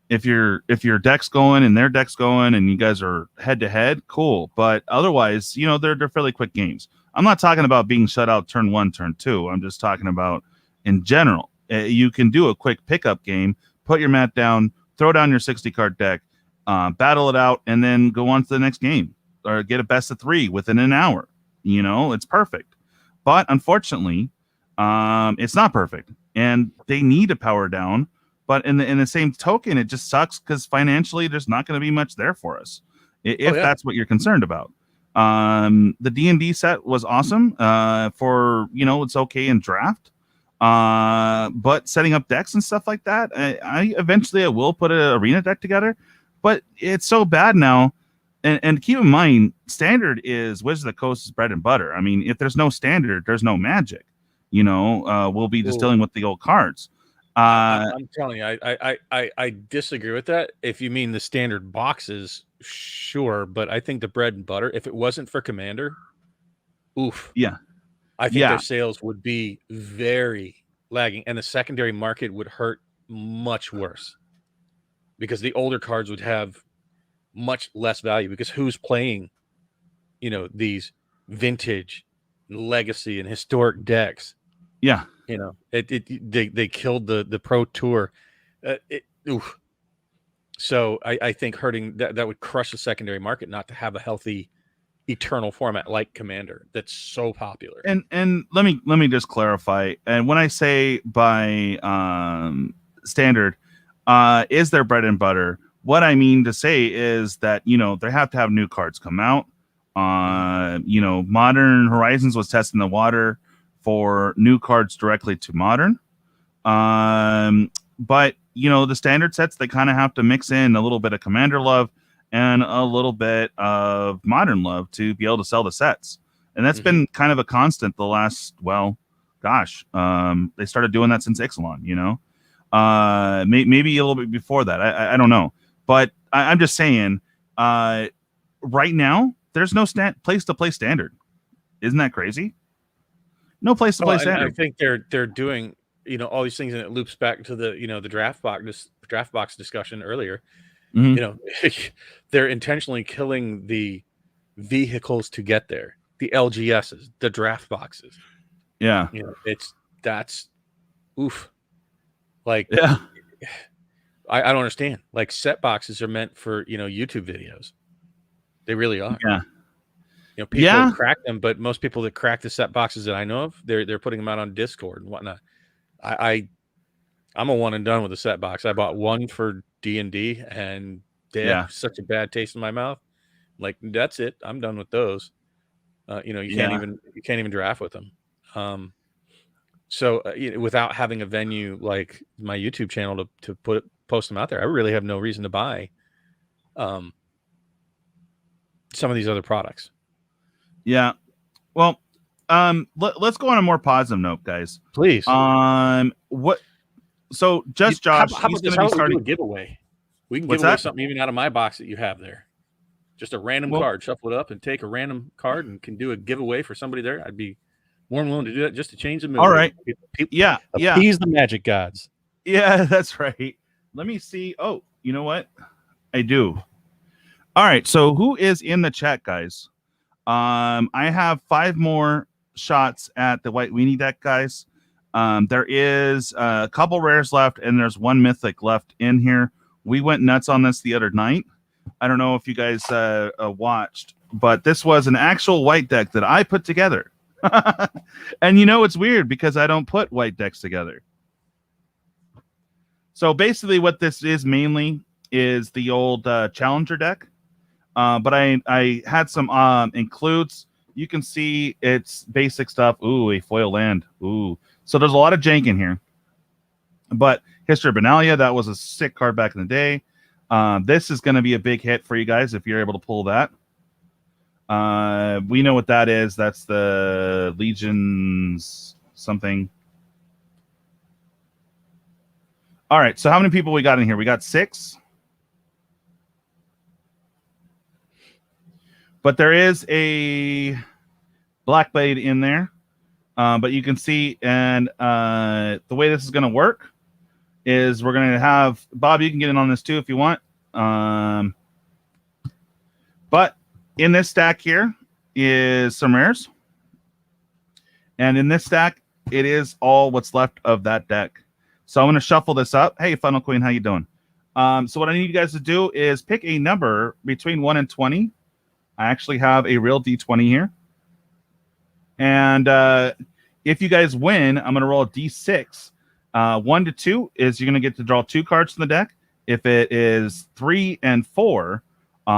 if your deck's going and their deck's going and you guys are head to head, cool. But otherwise, you know, they're fairly quick games. I'm not talking about being shut out turn 1, turn 2. I'm just talking about in general. You can do a quick pickup game, put your mat down, throw down your 60 card deck, battle it out, and then go on to the next game or get a best of 3 within an hour. You know, it's perfect. But unfortunately, it's not perfect, and they need to power down. But in the same token, it just sucks because financially, there's not going to be much there for us if that's what you're concerned about. The D&D set was awesome. For, you know, it's okay in draft. But setting up decks and stuff like that, I eventually will put an arena deck together. But it's so bad now. And keep in mind, standard is Wizards of the Coast's bread and butter. I mean, if there's no standard, there's no magic. You know, we'll be just dealing with the old cards. I'm telling you, I disagree with that. If you mean the standard boxes, sure, but I think the bread and butter, if it wasn't for Commander, oof. Yeah. I think their sales would be very lagging, and the secondary market would hurt much worse because the older cards would have much less value because who's playing, you know, these vintage, legacy, and historic decks? Yeah. You know, they killed the Pro Tour. So I think hurting that would crush the secondary market not to have a healthy eternal format like Commander that's so popular. And let me just clarify. And when I say by standard is their bread and butter, what I mean to say is that, you know, they have to have new cards come out. You know, Modern Horizons was testing the water for new cards directly to Modern. But, you know, the standard sets, they kind of have to mix in a little bit of Commander love and a little bit of Modern love to be able to sell the sets. And that's been kind of a constant the last, well, gosh, they started doing that since Ixalan, you know, maybe a little bit before that. I don't know. But I'm just saying, right now, there's no place to play standard. Isn't that crazy? No place to play standard. I think they're doing, you know, all these things, and it loops back to the, you know, the draft box discussion earlier. You know, they're intentionally killing the vehicles to get there, the LGSs, the draft boxes. Yeah, you know, that's oof. Like, yeah, I don't understand. Like, set boxes are meant for, you know, YouTube videos. They really are. Yeah. You know, people crack them, but most people that crack the set boxes that I know of, they're putting them out on Discord and whatnot. I'm a one and done with the set box. I bought one for D&D, and they have such a bad taste in my mouth. Like, that's it. I'm done with those. You know, you can't even draft with them. So you know, without having a venue like my YouTube channel to post them out there, I really have no reason to buy some of these other products. Yeah. Well, let's go on a more positive note, guys. Please. What? So just Josh, how he's about going to be starting a giveaway. We can What's give away that? something even out of my box that you have there. Just a random card. Shuffle it up and take a random card and can do a giveaway for somebody there. I'd be more than willing to do that just to change the mood. All right. Appease the magic gods. Yeah, that's right. Let me see. Oh, you know what? I do. All right. So who is in the chat, guys? I have 5 more shots at the White Weenie deck, guys. There is a couple rares left, and there's 1 mythic left in here. We went nuts on this the other night. I don't know if you guys watched, but this was an actual white deck that I put together. And you know, it's weird because I don't put white decks together. So basically what this is mainly is the old Challenger deck. But I had some includes. You can see it's basic stuff. Ooh, a foil land. Ooh. So there's a lot of jank in here. But History of Benalia, that was a sick card back in the day. This is going to be a big hit for you guys if you're able to pull that. We know what that is. That's the Legions something. All right. So how many people we got in here? We got 6. But there is a Black Blade in there. But you can see, and the way this is going to work is we're going to have Bob. You can get in on this too if you want. But in this stack here is some rares, and in this stack it is all what's left of that deck. So I'm going to shuffle this up. Hey, Funnel Queen, how you doing? So what I need you guys to do is pick a number between 1 and 20. I actually have a real D20 here, and if you guys win, I'm going to roll a D6. 1 to 2 is you're going to get to draw 2 cards from the deck. If it is 3 and 4,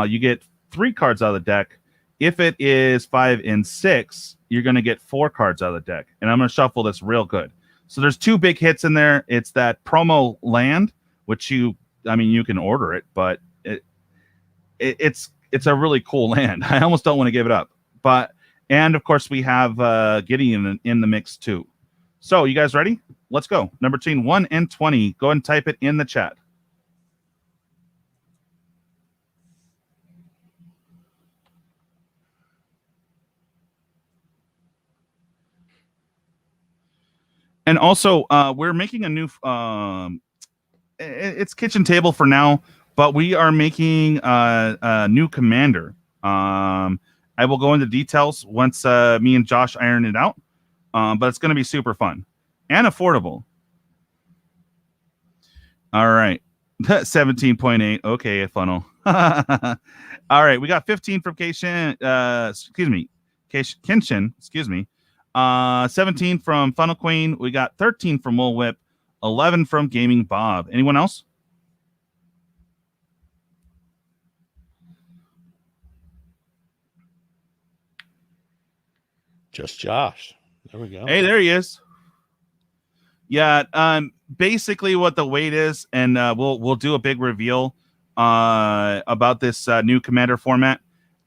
you get 3 cards out of the deck. If it is 5 and 6, you're going to get 4 cards out of the deck. And I'm going to shuffle this real good. So there's 2 big hits in there. It's that promo land, which you can order it, but it's a really cool land. I almost don't want to give it up. And of course we have Gideon in the mix too. So you guys ready? Let's go. Number between 1 and 20. Go ahead and type it in the chat. And also, we're making a new. It's kitchen table for now, but we are making a new commander. I will go into details once me and Josh iron it out. But it's going to be super fun and affordable. All right. 17.8. Okay, funnel. All right. We got 15 from Kenshin. Excuse me. 17 from Funnel Queen. We got 13 from Wool Whip. 11 from Gamingbob. Anyone else? Just Josh. There we go. Hey, there he is. Yeah, basically what the weight is, and we'll do a big reveal about this new commander format.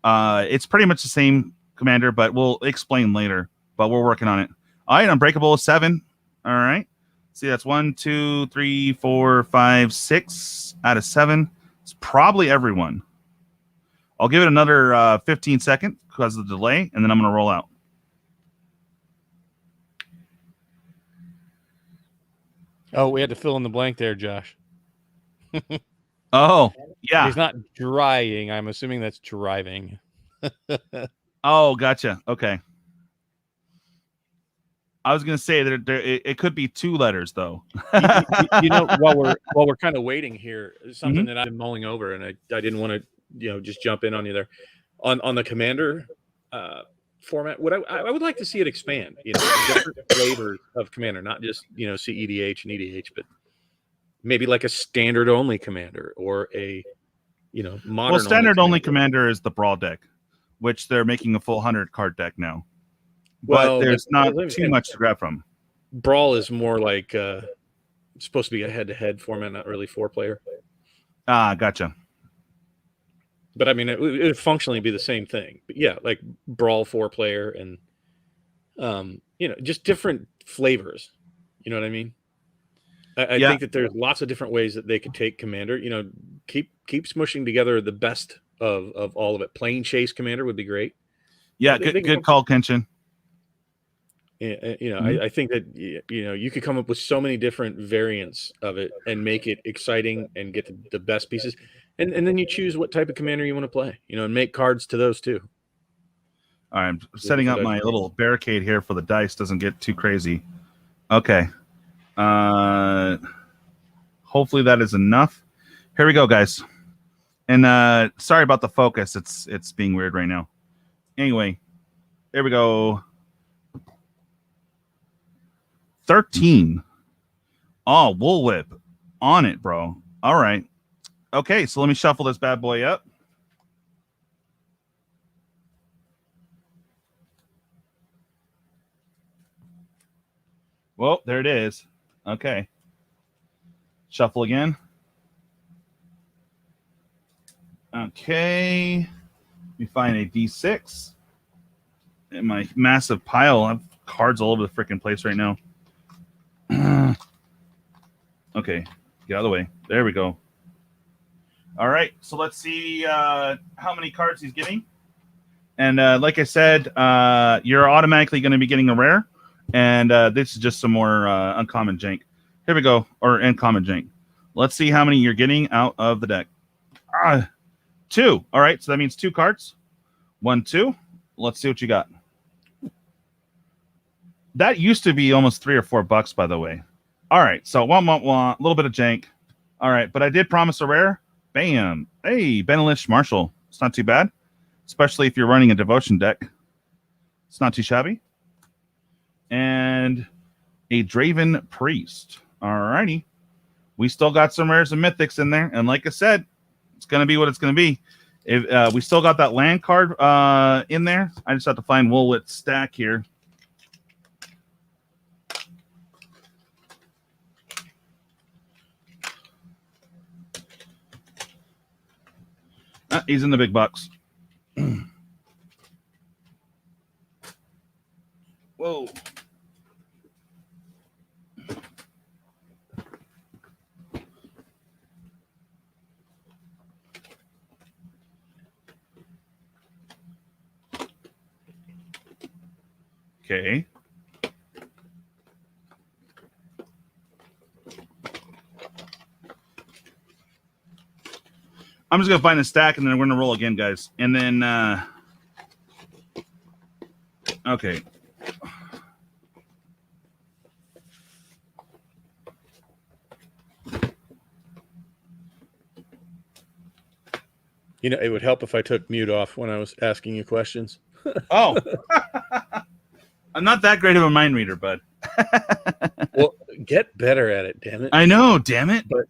It's pretty much the same commander, but we'll explain later. But we're working on it. All right, Unbreakable is 7. All right. See, that's 1, 2, 3, 4, 5, 6 out of 7. It's probably everyone. I'll give it another 15 seconds because of the delay, and then I'm going to roll out. Oh, we had to fill in the blank there, Josh. Oh, yeah. He's not drying. I'm assuming that's driving. Oh, gotcha. Okay. I was going to say that it could be 2 letters, though. you know, while we're kind of waiting here, something that I've been mulling over, and I didn't want to, just jump in on you there. On the commander format, what I would like to see it expand, different flavors of commander, not just CEDH and EDH, but maybe like a standard only commander or a modern. Well, standard only commander is the Brawl deck, which they're making a full 100 card deck now. But there's not too much to grab from. Brawl is more like it's supposed to be a head-to-head format, not really 4-player. Ah, gotcha. But I mean, it would functionally be the same thing. But yeah, like Brawl 4-player and just different flavors. You know what I mean? I think that there's lots of different ways that they could take Commander. Keep smushing together the best of all of it. Plain Chase Commander would be great. Yeah, good call, Kenshin. I think that you could come up with so many different variants of it and make it exciting and get the best pieces, and then you choose what type of commander you want to play, and make cards to those too. All right, I'm setting up my little barricade here for the dice doesn't get too crazy. Okay, hopefully that is enough. Here we go, guys. And sorry about the focus; it's being weird right now. Anyway, here we go. 13. Oh, Wool Whip on it, bro. All right. Okay, so let me shuffle this bad boy up. Well, there it is. Okay. Shuffle again. Okay. Let me find a D6. In my massive pile. I have cards all over the freaking place right now. Okay, get out of the way. There we go. All right, so let's see how many cards he's getting. And like I said, you're automatically going to be getting a rare. And this is just some more uncommon jank. Here we go, or uncommon jank. Let's see how many you're getting out of the deck. 2. All right, so that means 2 cards. 1, 2. Let's see what you got. That used to be almost $3 or $4, by the way. All right, so one, a little bit of jank. All right, but I did promise a rare. Bam. Hey, Benelish Marshall. It's not too bad, especially if you're running a devotion deck. It's not too shabby. And a Draven Priest. All righty. We still got some rares and mythics in there. And like I said, it's going to be what it's going to be. If we still got that land card in there. I just have to find Woolwit's stack here. He's in the big box. Whoa. Okay. I'm just gonna find a stack and then we're gonna roll again, guys. And then okay. You know, it would help if I took mute off when I was asking you questions. Oh. I'm not that great of a mind reader, bud. Well, get better at it, damn it. I know, damn it. But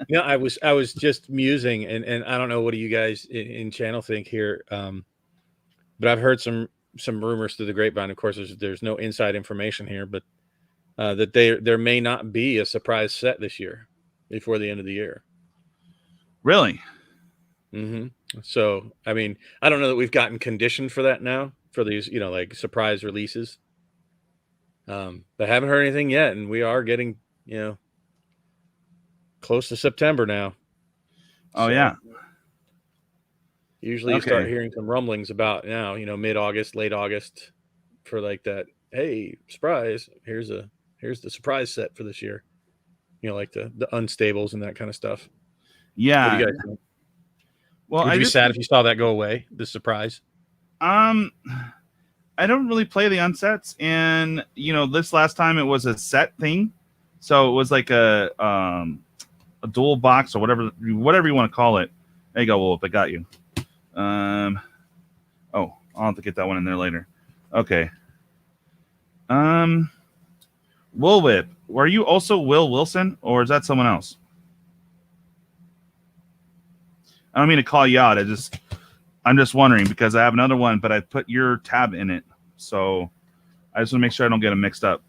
you know, I was just musing, and I don't know, what do you guys in channel think here? But I've heard some rumors through the grapevine. Of course, there's no inside information here, but that there may not be a surprise set this year before the end of the year. Really? Mm-hmm. So, I mean, I don't know that we've gotten conditioned for that now, for these, you know, like surprise releases. But I haven't heard anything yet, and we are getting, you know, close to September now. Oh, so, yeah. Usually you start hearing some rumblings about now, you know, mid-August, late August, for like that, hey, surprise, here's the surprise set for this year. You know, like the unstables and that kind of stuff. Yeah. What do you guys think? Well, would you be sad if you saw that go away, the surprise? I don't really play the unsets, and you know, this last time it was a set thing, so it was like a dual box or whatever you want to call it. There you go, Wolf. I got you. Oh, I'll have to get that one in there later. Okay. Woolwhip, were you also Will Wilson, or is that someone else? I don't mean to call you out. I'm just wondering because I have another one, but I put your tab in it. So I just want to make sure I don't get them mixed up.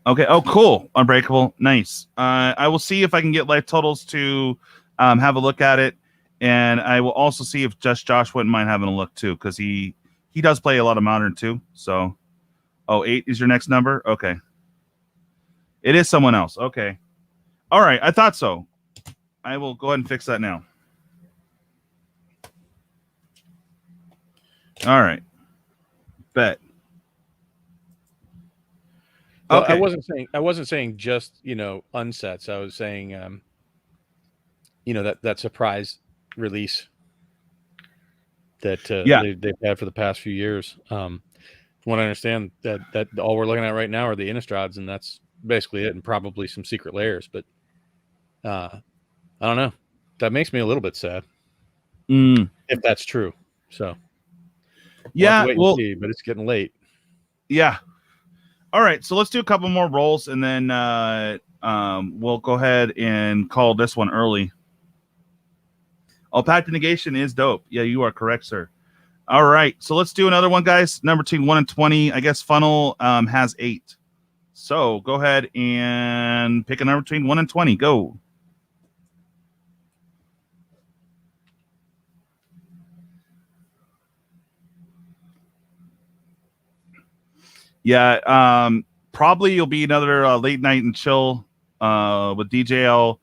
Okay. Oh, cool. Unbreakable. Nice. I will see if I can get life totals to have a look at it. And I will also see if just Josh wouldn't mind having a look too, because he does play a lot of Modern too. So, 8 is your next number? Okay. It is someone else. Okay. All right. I thought so. I will go ahead and fix that now. All right. Bet. Well, Okay. I wasn't saying just, you know, unsets. I was saying, you know, that surprise release that they've had for the past few years. From what I understand, that all we're looking at right now are the Innistrads, and that's basically it, and probably some secret layers. But I don't know. That makes me a little bit sad if that's true. So yeah, we'll see, but it's getting late. Yeah. All right, so let's do a couple more rolls, and then we'll go ahead and call this one early. Oh, Pact of Negation is dope. Yeah, you are correct, sir. All right, so let's do another one, guys. Number between 1 and 20. I guess Funnel has 8. So go ahead and pick a number between 1 and 20. Go. Yeah, probably you'll be another late night and chill with DJL.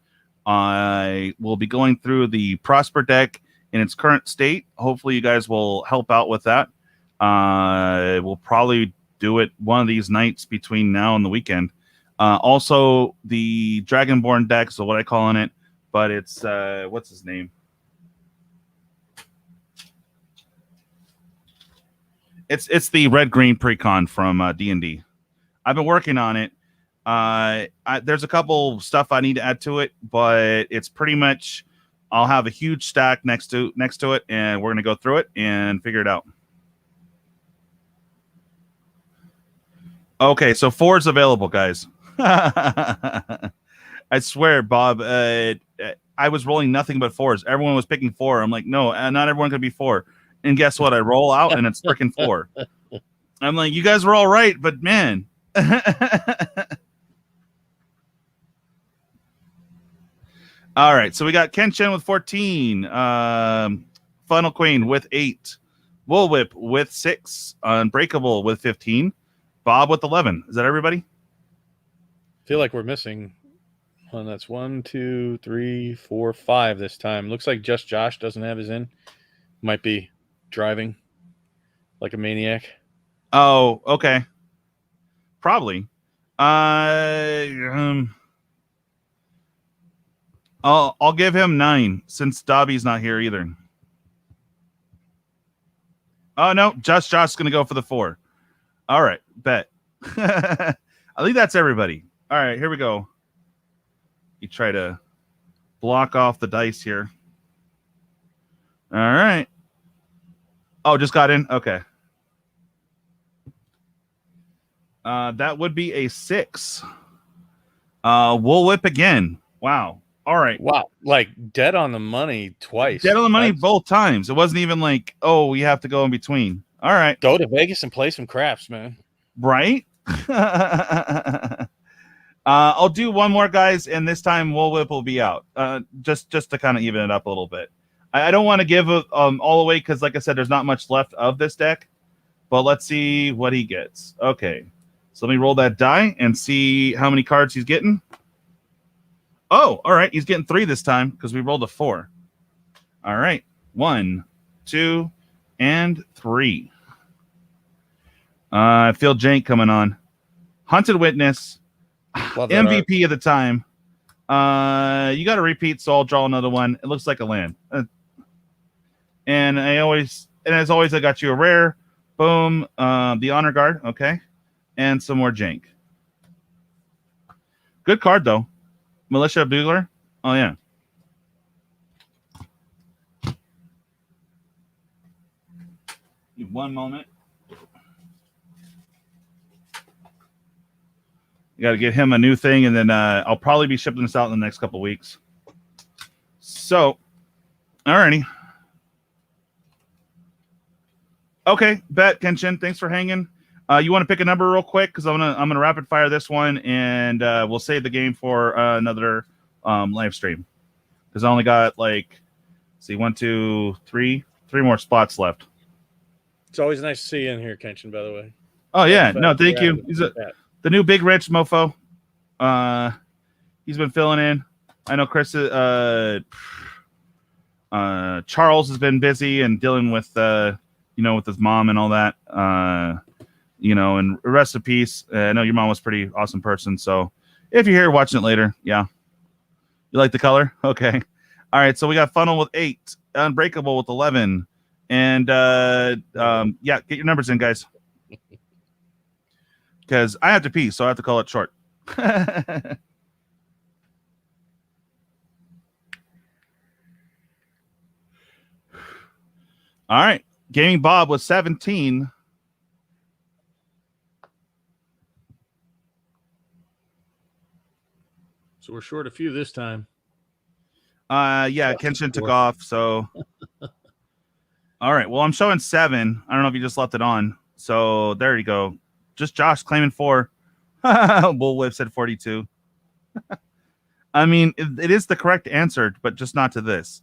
I will be going through the Prosper deck in its current state. Hopefully you guys will help out with that. We'll probably do it one of these nights between now and the weekend. Also, the Dragonborn deck, so what I call on it, but it's what's his name? It's the red green precon from D&D. I've been working on it. There's a couple stuff I need to add to it, but it's pretty much I'll have a huge stack next to it, and we're gonna go through it and figure it out. Okay, so 4 is available, guys. I swear, Bob. I was rolling nothing but 4s. Everyone was picking 4. I'm like, no, not everyone could be 4. And guess what? I roll out and it's freaking 4. I'm like, you guys were all right, but man. All right, so we got Kenshin with 14, Funnel Queen with 8, Woolwhip with 6, Unbreakable with 15, Bob with 11. Is that everybody? I feel like we're missing one. That's 1, 2, 3, 4, 5 this time. Looks like just Josh doesn't have his in. Might be driving like a maniac. Oh, okay. Probably. I'll give him 9 since Dobby's not here either. Oh no, just Josh's gonna go for the 4. All right, bet. I think that's everybody. All right, here we go. You try to block off the dice here. All right. Oh, just got in. Okay. That would be a 6. Woolwhip again. Wow. All right. Wow. Like dead on the money twice. Dead on the money both times. It wasn't even like, oh, we have to go in between. All right. Go to Vegas and play some craps, man. Right? I'll do one more, guys, and this time Woolwhip will be out. Just to kind of even it up a little bit. I don't want to give all away because, like I said, there's not much left of this deck. But let's see what he gets. Okay. So let me roll that die and see how many cards he's getting. Oh, all right. He's getting 3 this time because we rolled a 4. All right. 1, 2, and 3. I feel jank coming on. Hunted Witness. MVP of the time. You got to repeat, so I'll draw another one. It looks like a land. And as always, I got you a rare. Boom. The Honor Guard. Okay. And some more jank. Good card, though. Militia Bugler. Oh, yeah. One moment. You got to get him a new thing, and then I'll probably be shipping this out in the next couple weeks. So, alrighty. Okay, bet Kenshin. Thanks for hanging. You want to pick a number real quick because I'm gonna rapid fire this one, and we'll save the game for another live stream because I only got like, see, 1, 2, 3 more spots left. It's always nice to see you in here, Kenshin. By the way. Oh yeah, no, thank you. He's the new big rich mofo. He's been filling in. I know Chris. Charles has been busy and dealing with with his mom and all that. And rest in peace. I know your mom was a pretty awesome person. So if you're here watching it later, yeah. You like the color? Okay. All right. So we got Funnel with 8, Unbreakable with 11, and get your numbers in, guys. Because I have to pee, so I have to call it short. All right. Gaming Bob was 17. So we're short a few this time. Kenshin took off, so. All right. Well, I'm showing 7. I don't know if you just left it on. So there you go. Just Josh claiming 4. Bullwhip said 42. I mean, it is the correct answer, but just not to this.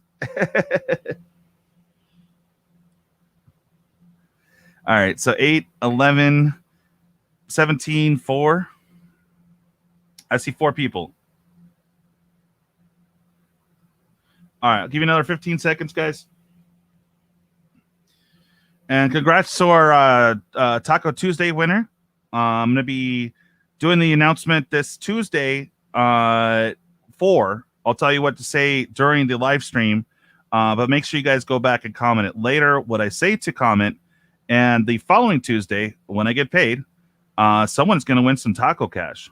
All right. So 8, 11, 17, 4. I see 4 people. All right. I'll give you another 15 seconds, guys. And congrats to our Taco Tuesday winner. I'm going to be doing the announcement this Tuesday I'll tell you what to say during the live stream. But make sure you guys go back and comment it later, what I say to comment. And the following Tuesday, when I get paid, someone's going to win some taco cash.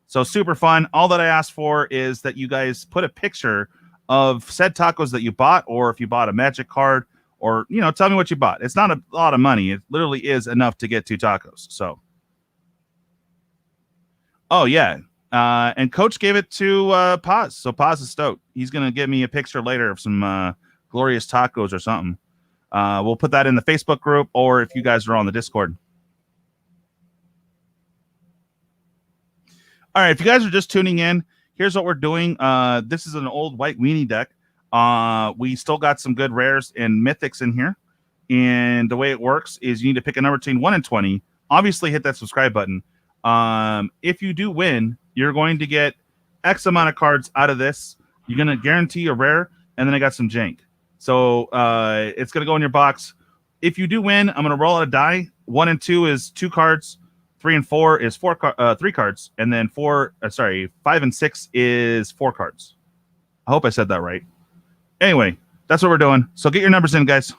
So super fun. All that I ask for is that you guys put a picture of said tacos that you bought, or if you bought a magic card, or, tell me what you bought. It's not a lot of money. It literally is enough to get 2 tacos. So, oh, yeah. And Coach gave it to Paz. So Paz is stoked. He's going to give me a picture later of some glorious tacos or something. We'll put that in the Facebook group, or if you guys are on the Discord. All right, if you guys are just tuning in, here's what we're doing. This is an old white weenie deck. We still got some good rares and mythics in here. And the way it works is you need to pick a number between 1 and 20. Obviously, hit that subscribe button. If you do win, you're going to get X amount of cards out of this. You're going to guarantee a rare, and then I got some jank. So it's going to go in your box. If you do win, I'm going to roll out a die. 1 and 2 is 2 cards. 3 and 4 is 3 cards. And then 5 and 6 is 4 cards. I hope I said that right. Anyway, that's what we're doing. So get your numbers in, guys.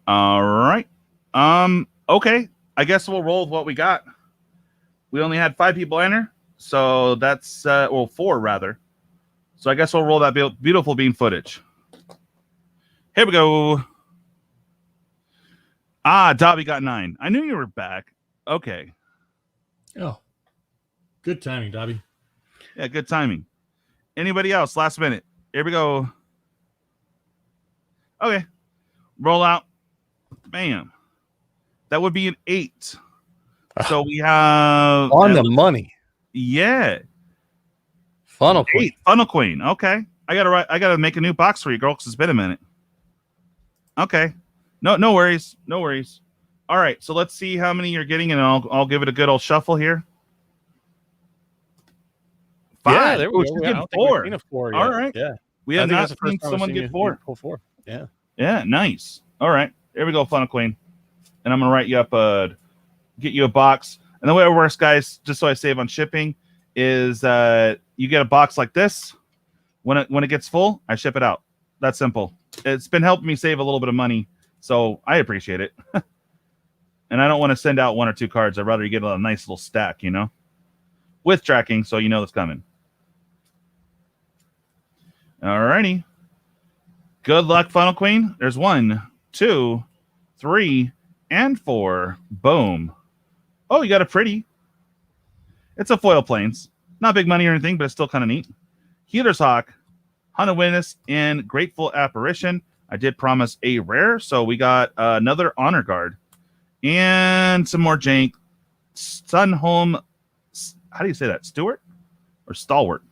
All right. Okay. I guess we'll roll with what we got. We only had 5 people enter, so that's 4 rather. So I guess we'll roll that beautiful bean footage. Here we go. Dobby got 9. I knew you were back. Okay. Oh, good timing, Dobby. Yeah, good timing. Anybody else? Last minute. Here we go. Okay. Roll out. Bam. That would be an 8. So we have on the money. Yeah. Funnel Queen. 8. Funnel Queen. Okay. I gotta make a new box for you, girl, because it's been a minute. Okay. No worries. No worries. All right. So let's see how many you're getting, and I'll give it a good old shuffle here. 5. Yeah, there we go. She's getting 4. Seen a 4 All yet. right. Yeah. We have not seen someone get 4. Pull 4. Yeah. Yeah, nice. All right. Here we go, Funnel Queen. And I'm going to write you up, get you a box. And the way it works, guys, just so I save on shipping, is you get a box like this. When it gets full, I ship it out. That's simple. It's been helping me save a little bit of money, so I appreciate it. And I don't want to send out 1 or 2 cards. I'd rather you get a nice little stack, with tracking, so you know it's coming. All righty. Good luck, Funnel Queen. There's 1, 2, 3, and 4. Boom. Oh, you got a pretty. It's a foil plains. Not big money or anything, but it's still kind of neat. Healer's Hawk, Hunted Witness, and Grateful Apparition. I did promise a rare, so we got another Honor Guard. And some more jank. Sunhome, how do you say that? Stewart? Or Stalwart?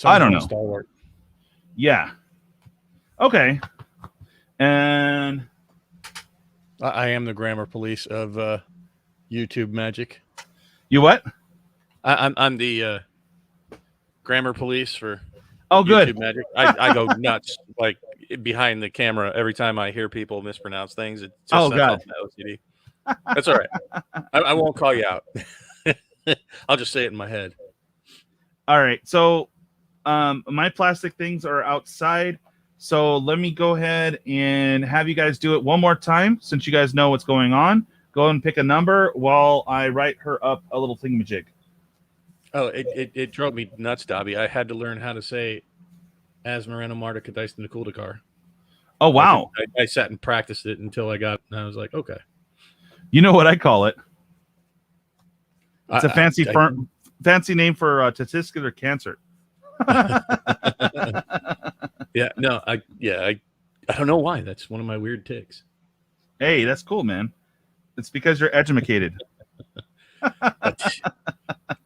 I don't know. Stalwart. Yeah. Okay. And I am the grammar police of YouTube magic. you what? I'm the grammar police for good. YouTube magic. I go nuts like behind the camera every time I hear people mispronounce things. It just sets off my OCD. That's all right. I won't call you out. I'll just say it in my head. All right. So my plastic things are outside. So let me go ahead and have you guys do it one more time, since you guys know what's going on. Go and pick a number while I write her up a little thingamajig. Oh, it drove me nuts, Dobby. I had to learn how to say Asmarena Marta Kadaist Nakuldakar. Oh, wow. I sat and practiced it until I was like, okay. You know what I call it? It's a fancy name for testicular cancer. Yeah, no, I don't know why. That's one of my weird tics. Hey, that's cool, man. It's because you're edumacated.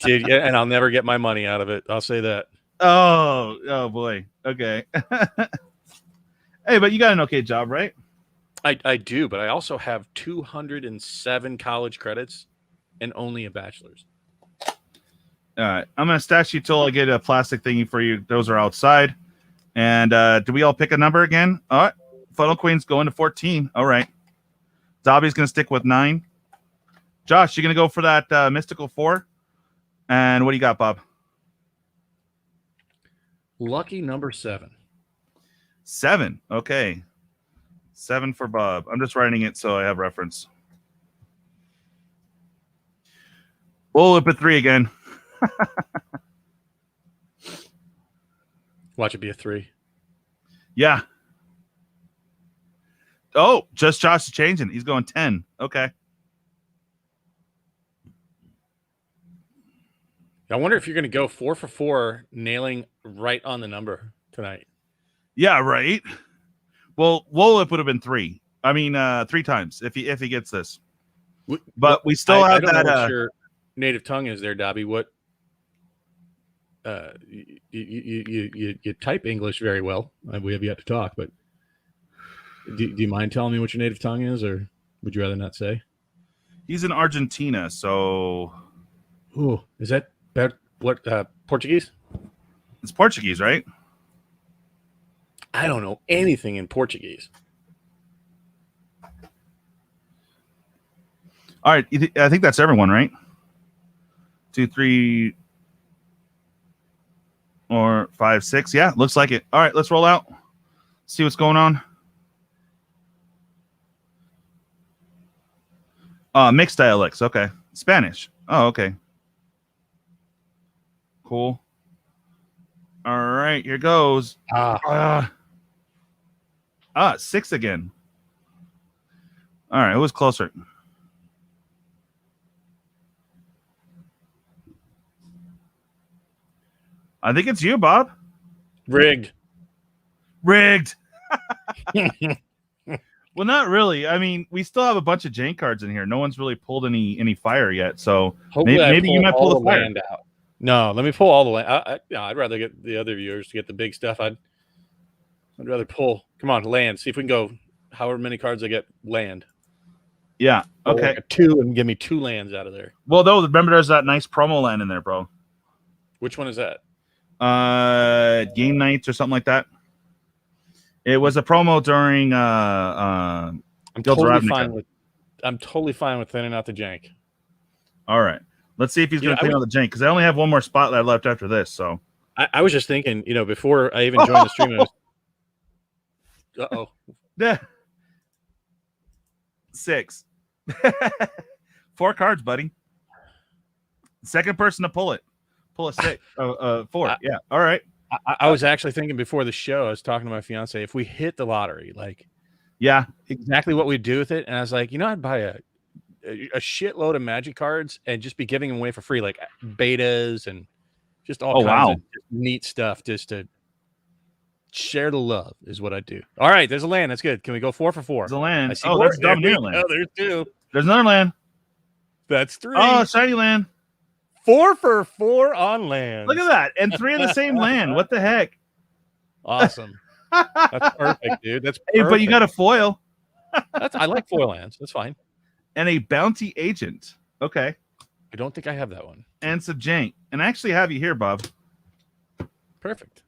Dude, yeah, and I'll never get my money out of it. I'll say that. Oh boy. Okay. Hey, but you got an okay job, right? I do, but I also have 207 college credits and only a bachelor's. All right, I'm gonna stash you till I get a plastic thingy for you. Those are outside. And do we all pick a number again? All right, Funnel Queen's going to 14. All right, Dobby's gonna stick with 9. Josh, you gonna go for that mystical 4? And what do you got, Bob? Lucky number 7. 7. Okay. 7 for Bob. I'm just writing it so I have reference. We'll whip it 3 again. Watch it be a 3. Yeah. Oh, just Josh is changing. He's going 10. Okay. I wonder if you're going to go 4 for 4, nailing right on the number tonight. Yeah, right. Well, Wolip would have been 3. I mean, 3 times if he gets this. But we still have I don't that. know what your native tongue is there, Dobby. What? You type English very well. We have yet to talk, but do you mind telling me what your native tongue is, or would you rather not say? He's in Argentina, so. Ooh, is that what Portuguese? It's Portuguese, right? I don't know anything in Portuguese. All right, I think that's everyone, right? 2, 3, or 5, 6. Yeah, looks like it. All right, let's roll out. See what's going on. Mixed dialects. Okay. Spanish. Oh, okay. Cool. All right, here goes. 6 again. All right, it was closer. I think it's you, Bob. Rigged. Well, not really. I mean, we still have a bunch of jank cards in here. No one's really pulled any fire yet, so maybe you might pull the fire. Land out. No, let me pull all the land. I'd rather get the other viewers to get the big stuff. I'd rather pull. Come on, land. See if we can go. However many cards I get, land. Yeah. Okay. Like 2 and give me 2 lands out of there. Well, though, remember there's that nice promo land in there, bro. Which one is that? Game nights or something like that. It was a promo during I'm totally fine with thinning out the jank. All right, let's see if he's going to clean out the jank, because I only have one more spotlight left after this. So I was just thinking, before I even joined the stream, yeah, 6. 4 cards, buddy. Second person to pull it. Pull a 6. 4. Yeah. All right. I was actually thinking before the show, I was talking to my fiance, if we hit the lottery, yeah, exactly what we'd do with it. And I was like, I'd buy a shitload of Magic cards and just be giving them away for free, like betas and just all kinds of neat stuff, just to share the love is what I do. All right, there's a land. That's good. Can we go 4 for 4? There's a land. That's Domineer land. Oh, there's 2. There's another land. That's 3. Oh, shiny land. 4 for 4 on land. Look at that. And 3 of the same land. What the heck? Awesome. That's perfect, dude. That's perfect. Hey, but you got a foil. I like foil lands. That's fine. And a bounty agent. Okay. I don't think I have that one. And some jank. And I actually have you here, Bob. Perfect.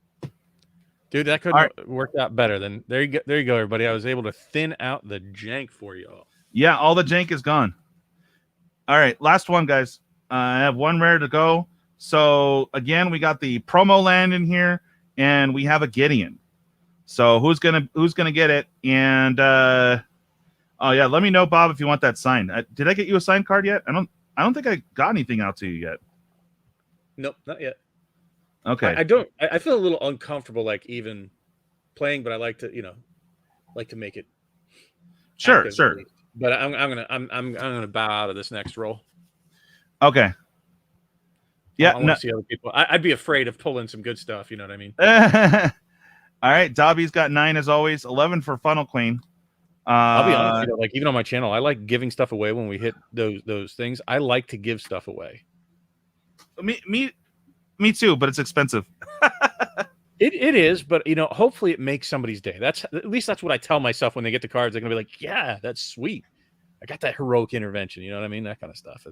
Dude, that could have worked out better than there you go, everybody. I was able to thin out the jank for y'all. Yeah, all the jank is gone. All right, last one, guys. I have one rare to go. So again, we got the promo land in here, and we have a Gideon. So who's gonna get it? And oh yeah, let me know, Bob, if you want that signed. Did I get you a signed card yet? I don't think I got anything out to you yet. Nope, not yet. Okay. I feel a little uncomfortable, even playing, but I like to make it. Sure. But I'm gonna bow out of this next roll. Okay. Yeah. I want to see other people. I'd be afraid of pulling some good stuff. You know what I mean? All right. Dobby's got 9 as always. 11 for Funnel Queen. I'll be honest, even on my channel, I like giving stuff away when we hit those things. I like to give stuff away. Me too, but it's expensive. It is, but hopefully it makes somebody's day. At least that's what I tell myself when they get the cards. They're gonna be like, yeah, that's sweet. I got that heroic intervention. You know what I mean? That kind of stuff.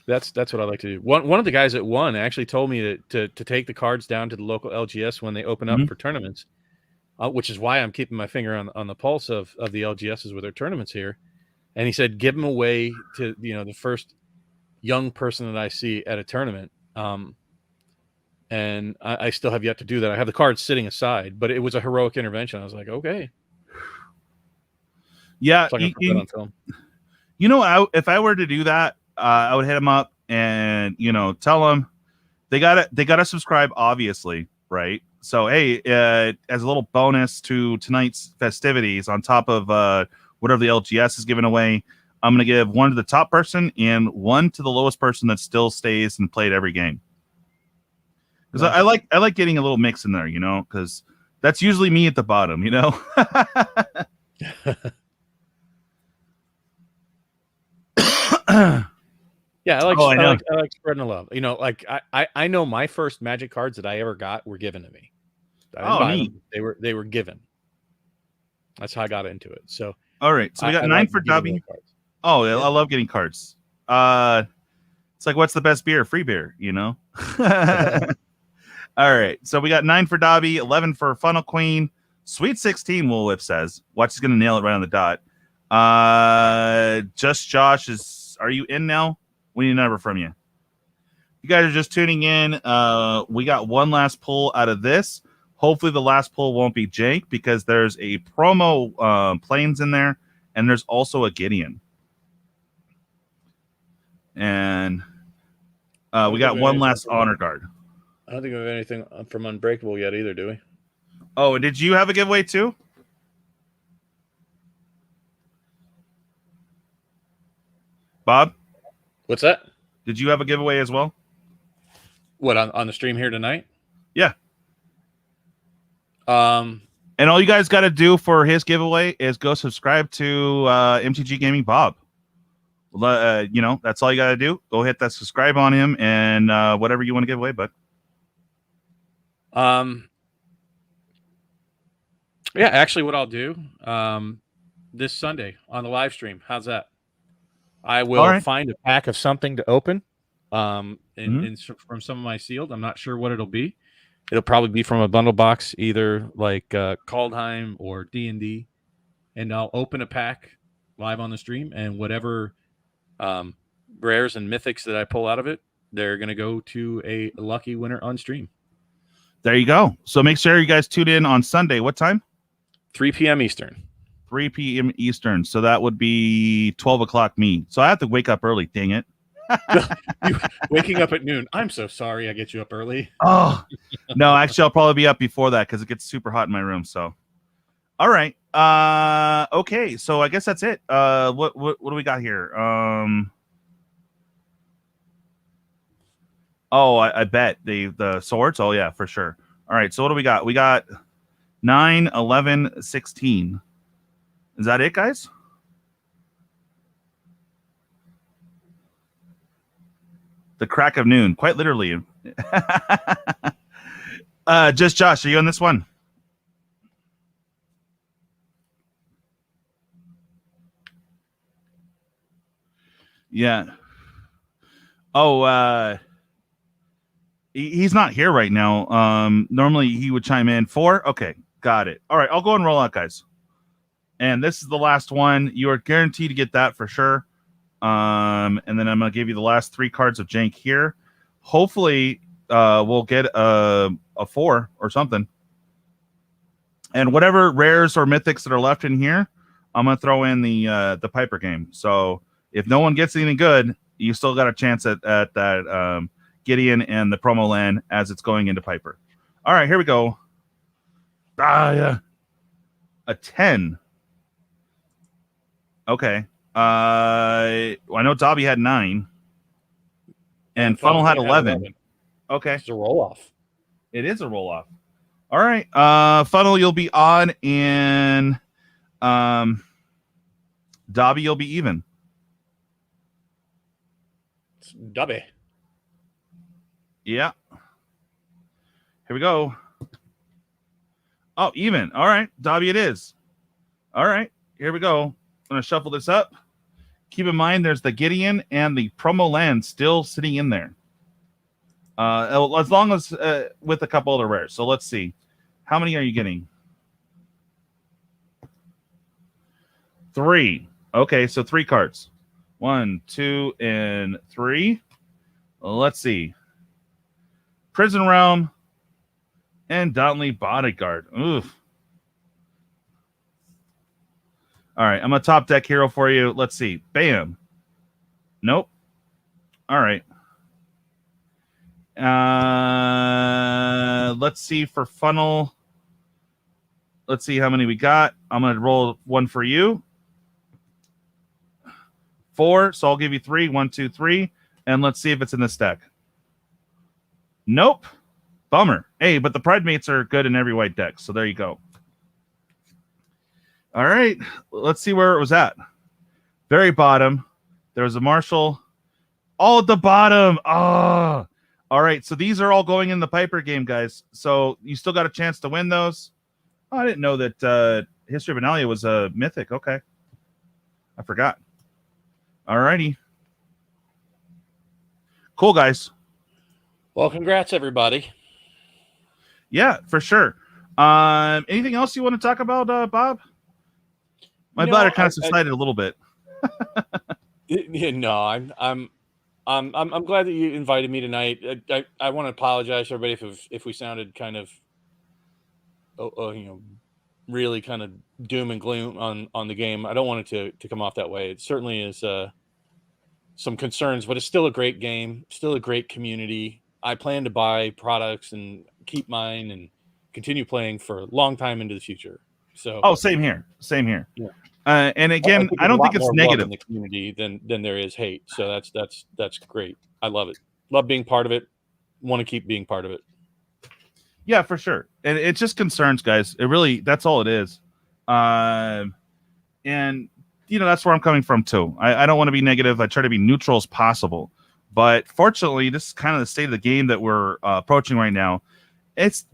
That's what I like to do. One of the guys that won actually told me to take the cards down to the local LGS when they open up for tournaments, which is why I'm keeping my finger on the pulse of the LGSs with their tournaments here. And he said, give them away to the first young person that I see at a tournament. And I still have yet to do that. I have the cards sitting aside, but it was a heroic intervention. I was like, okay. Yeah. So on film. If I were to do that, I would hit them up and, tell them they gotta subscribe, obviously. Right. So, hey, as a little bonus to tonight's festivities, on top of whatever the LGS is giving away, I'm going to give one to the top person and one to the lowest person that still stays and played every game. Because I like getting a little mix in there, because that's usually me at the bottom, Yeah, I like spreading the love. I know my first Magic cards that I ever got were given to me. I didn't buy them. They were given. That's how I got into it. So all right, so we got 9 for Dobby. Oh, yeah. I love getting cards. It's like, what's the best beer? Free beer, All right, so we got 9 for Dobby, 11 for Funnel Queen, Sweet 16. Woolwhip says, "Watch is gonna nail it right on the dot." Just Josh are you in now? We need a number from you. You guys are just tuning in. We got one last pull out of this. Hopefully, the last pull won't be Jake because there's a promo planes in there, and there's also a Gideon. And we got one last honor guard. I don't think we have anything from Unbreakable yet either, do we? Oh, did you have a giveaway too? Bob? What's that? Did you have a giveaway as well? What, on the stream here tonight? Yeah. And all you guys got to do for his giveaway is go subscribe to MTG Gamingbob. That's all you got to do. Go hit that subscribe on him and whatever you want to give away, bud. Yeah, actually what I'll do this Sunday on the live stream. How's that? I will find a pack of something to open from some of my sealed. I'm not sure what it'll be. It'll probably be from a bundle box, either like Kaldheim or D&D. And I'll open a pack live on the stream, and whatever rares and mythics that I pull out of it, they're going to go to a lucky winner on stream. There you go. So make sure you guys tune in on Sunday. What time? 3 p.m. Eastern. 3 p.m. Eastern. So that would be 12 o'clock me. So I have to wake up early. Dang it. Waking up at noon. I'm so sorry I get you up early. Oh, no, actually, I'll probably be up before that because it gets super hot in my room. So, all right. Okay. So I guess that's it. What do we got here? Oh, I bet the swords. Oh, yeah, for sure. All right. So what do we got? We got 9, 11, 16. Is that it, guys? The crack of noon, quite literally. Just Josh, are you on this one? Yeah. Oh, he's not here right now. Normally he would chime in. 4? Okay, got it. All right, I'll go and roll out, guys. And this is the last one. You are guaranteed to get that for sure. And then I'm going to give you the last 3 cards of Jank here. Hopefully, we'll get a 4 or something. And whatever rares or mythics that are left in here, I'm going to throw in the Piper game. So if no one gets anything good, you still got a chance at that Gideon and the promo land as it's going into Piper. All right, here we go. Yeah. A 10. Okay. I know Dobby had 9. And Funnel had 11. Okay. It's a roll-off. It is a roll-off. All right. Funnel, you'll be odd, and Dobby, you'll be even. It's Dobby. Yeah. Here we go. Oh, even. All right. Dobby it is. All right. Here we go. I'm going to shuffle this up. Keep in mind there's the Gideon and the promo land still sitting in there. As long as with a couple other rares. So let's see. How many are you getting? 3. Okay, so 3 cards. 1, 2, and 3. Let's see. Prison Realm and Dauntley Bodyguard. Oof. All right, I'm a top deck hero for you. Let's see. Bam. Nope. All right. Let's see for funnel. Let's see how many we got. I'm going to roll 1 for you. 4, so I'll give you 3. 1, 2, 3. And let's see if it's in this deck. Nope. Bummer. Hey, but the Pride Mates are good in every white deck, so there you go. All right, let's see where it was at. Very bottom. There was a Marshall. All at the bottom. Oh. All right, so these are all going in the Piper game, guys. So you still got a chance to win those. Oh, I didn't know that History of Analia was a mythic. Okay. I forgot. All righty. Cool, guys. Well, congrats, everybody. Yeah, for sure. Anything else you want to talk about, Bob? My bladder kind of subsided a little bit. No, I'm glad that you invited me tonight. I want to apologize to everybody if we sounded kind of, really kind of doom and gloom on the game. I don't want it to come off that way. It certainly is some concerns, but it's still a great game, still a great community. I plan to buy products and keep mine and continue playing for a long time into the future. So, same here. Yeah. Yeah. And again, I don't think it's negative in the community than there is hate. So that's great. I love it. Love being part of it. Want to keep being part of it. Yeah, for sure. And it's just concerns, guys. It really, that's all it is. And that's where I'm coming from too. I don't want to be negative. I try to be neutral as possible. But fortunately, this is kind of the state of the game that we're approaching right now.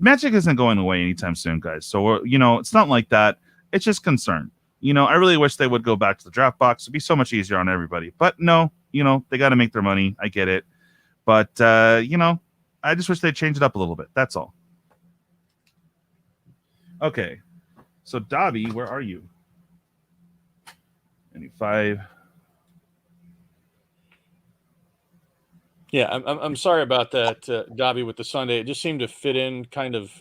Magic isn't going away anytime soon, guys. So it's not like that. It's just concern. I really wish they would go back to the draft box. It'd be so much easier on everybody. But no, they got to make their money. I get it. But, I just wish they'd change it up a little bit. That's all. Okay. So, Dobby, where are you? 95. Yeah, I'm sorry about that, Dobby, with the Sunday. It just seemed to fit in kind of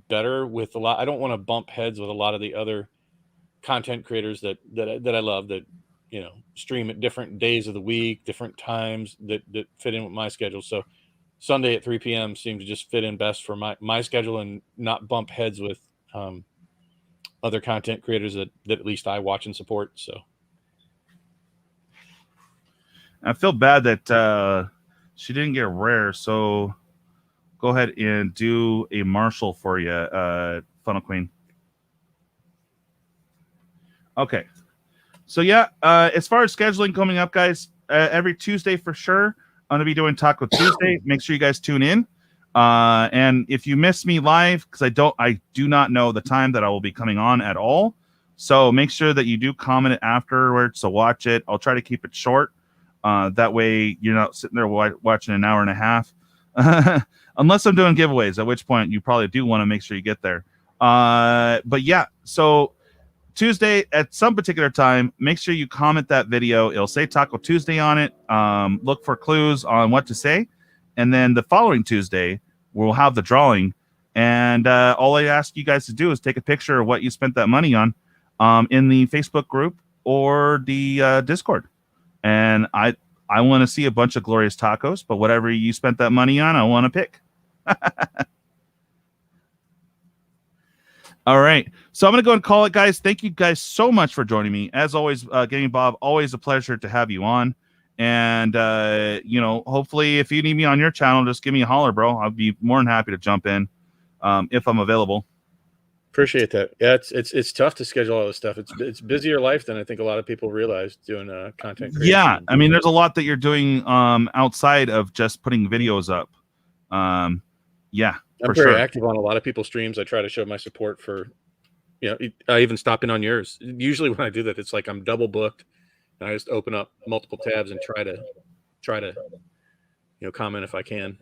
better with a lot. I don't want to bump heads with a lot of the other content creators that I love that stream at different days of the week, different times that fit in with my schedule. So Sunday at 3 p.m. seemed to just fit in best for my schedule and not bump heads with other content creators that at least I watch and support. So I feel bad that she didn't get rare, so go ahead and do a Marshall for you, Funnel Queen. Okay. So, yeah, as far as scheduling coming up, guys, every Tuesday for sure, I'm going to be doing Taco Tuesday. Make sure you guys tune in. And if you miss me live, because I do not know the time that I will be coming on at all. So make sure that you do comment it afterwards to watch it. I'll try to keep it short. That way you're not sitting there watching an hour and a half. Unless I'm doing giveaways, at which point you probably do want to make sure you get there. But yeah, so Tuesday at some particular time, make sure you comment that video. It'll say Taco Tuesday on it. Look for clues on what to say. And then the following Tuesday, we'll have the drawing. And all I ask you guys to do is take a picture of what you spent that money on in the Facebook group or the Discord. And I want to see a bunch of glorious tacos, but whatever you spent that money on, I want to pick. All right. So I'm going to go and call it, guys. Thank you guys so much for joining me. As always, Gamingbob, always a pleasure to have you on. And, hopefully if you need me on your channel, just give me a holler, bro. I'll be more than happy to jump in if I'm available. Appreciate that. Yeah, it's tough to schedule all this stuff. It's busier life than I think a lot of people realize doing content creation. Yeah, I mean, there's a lot that you're doing outside of just putting videos up. Yeah. I'm very active on a lot of people's streams. I try to show my support for, I even stop in on yours. Usually when I do that, it's like I'm double booked, and I just open up multiple tabs and try to comment if I can.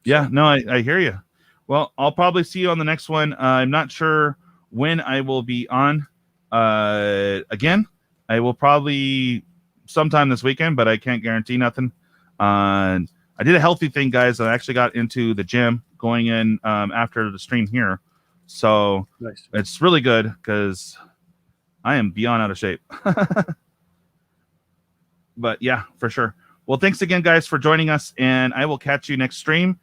Yeah, no, I hear you. Well, I'll probably see you on the next one. I'm not sure when I will be on again. I will probably sometime this weekend, but I can't guarantee nothing. I did a healthy thing, guys. I actually got into the gym going in after the stream here. So nice. It's really good because I am beyond out of shape. But yeah, for sure. Well, thanks again, guys, for joining us, and I will catch you next stream.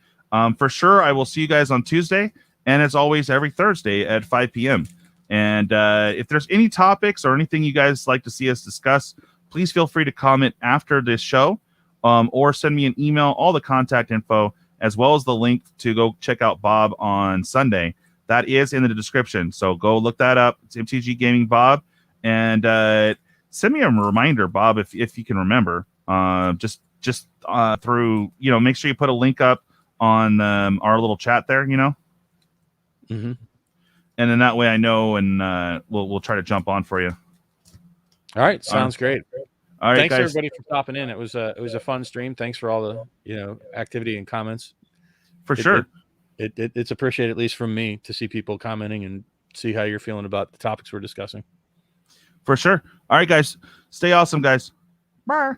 For sure, I will see you guys on Tuesday, and as always, every Thursday at 5 p.m. And if there's any topics or anything you guys like to see us discuss, please feel free to comment after this show or send me an email, all the contact info, as well as the link to go check out Bob on Sunday. That is in the description, so go look that up. It's MTG Gamingbob, and send me a reminder, Bob, if you can remember. Just through, make sure you put a link up on our little chat there, Mm-hmm. And then that way I know, and we'll try to jump on for you. All right, sounds great. All right, thanks guys. everybody for stopping in. It was a fun stream. Thanks for all the activity and comments. For sure, it's appreciated, at least from me, to see people commenting and see how you're feeling about the topics we're discussing. For sure. All right, guys, stay awesome, guys. Bye.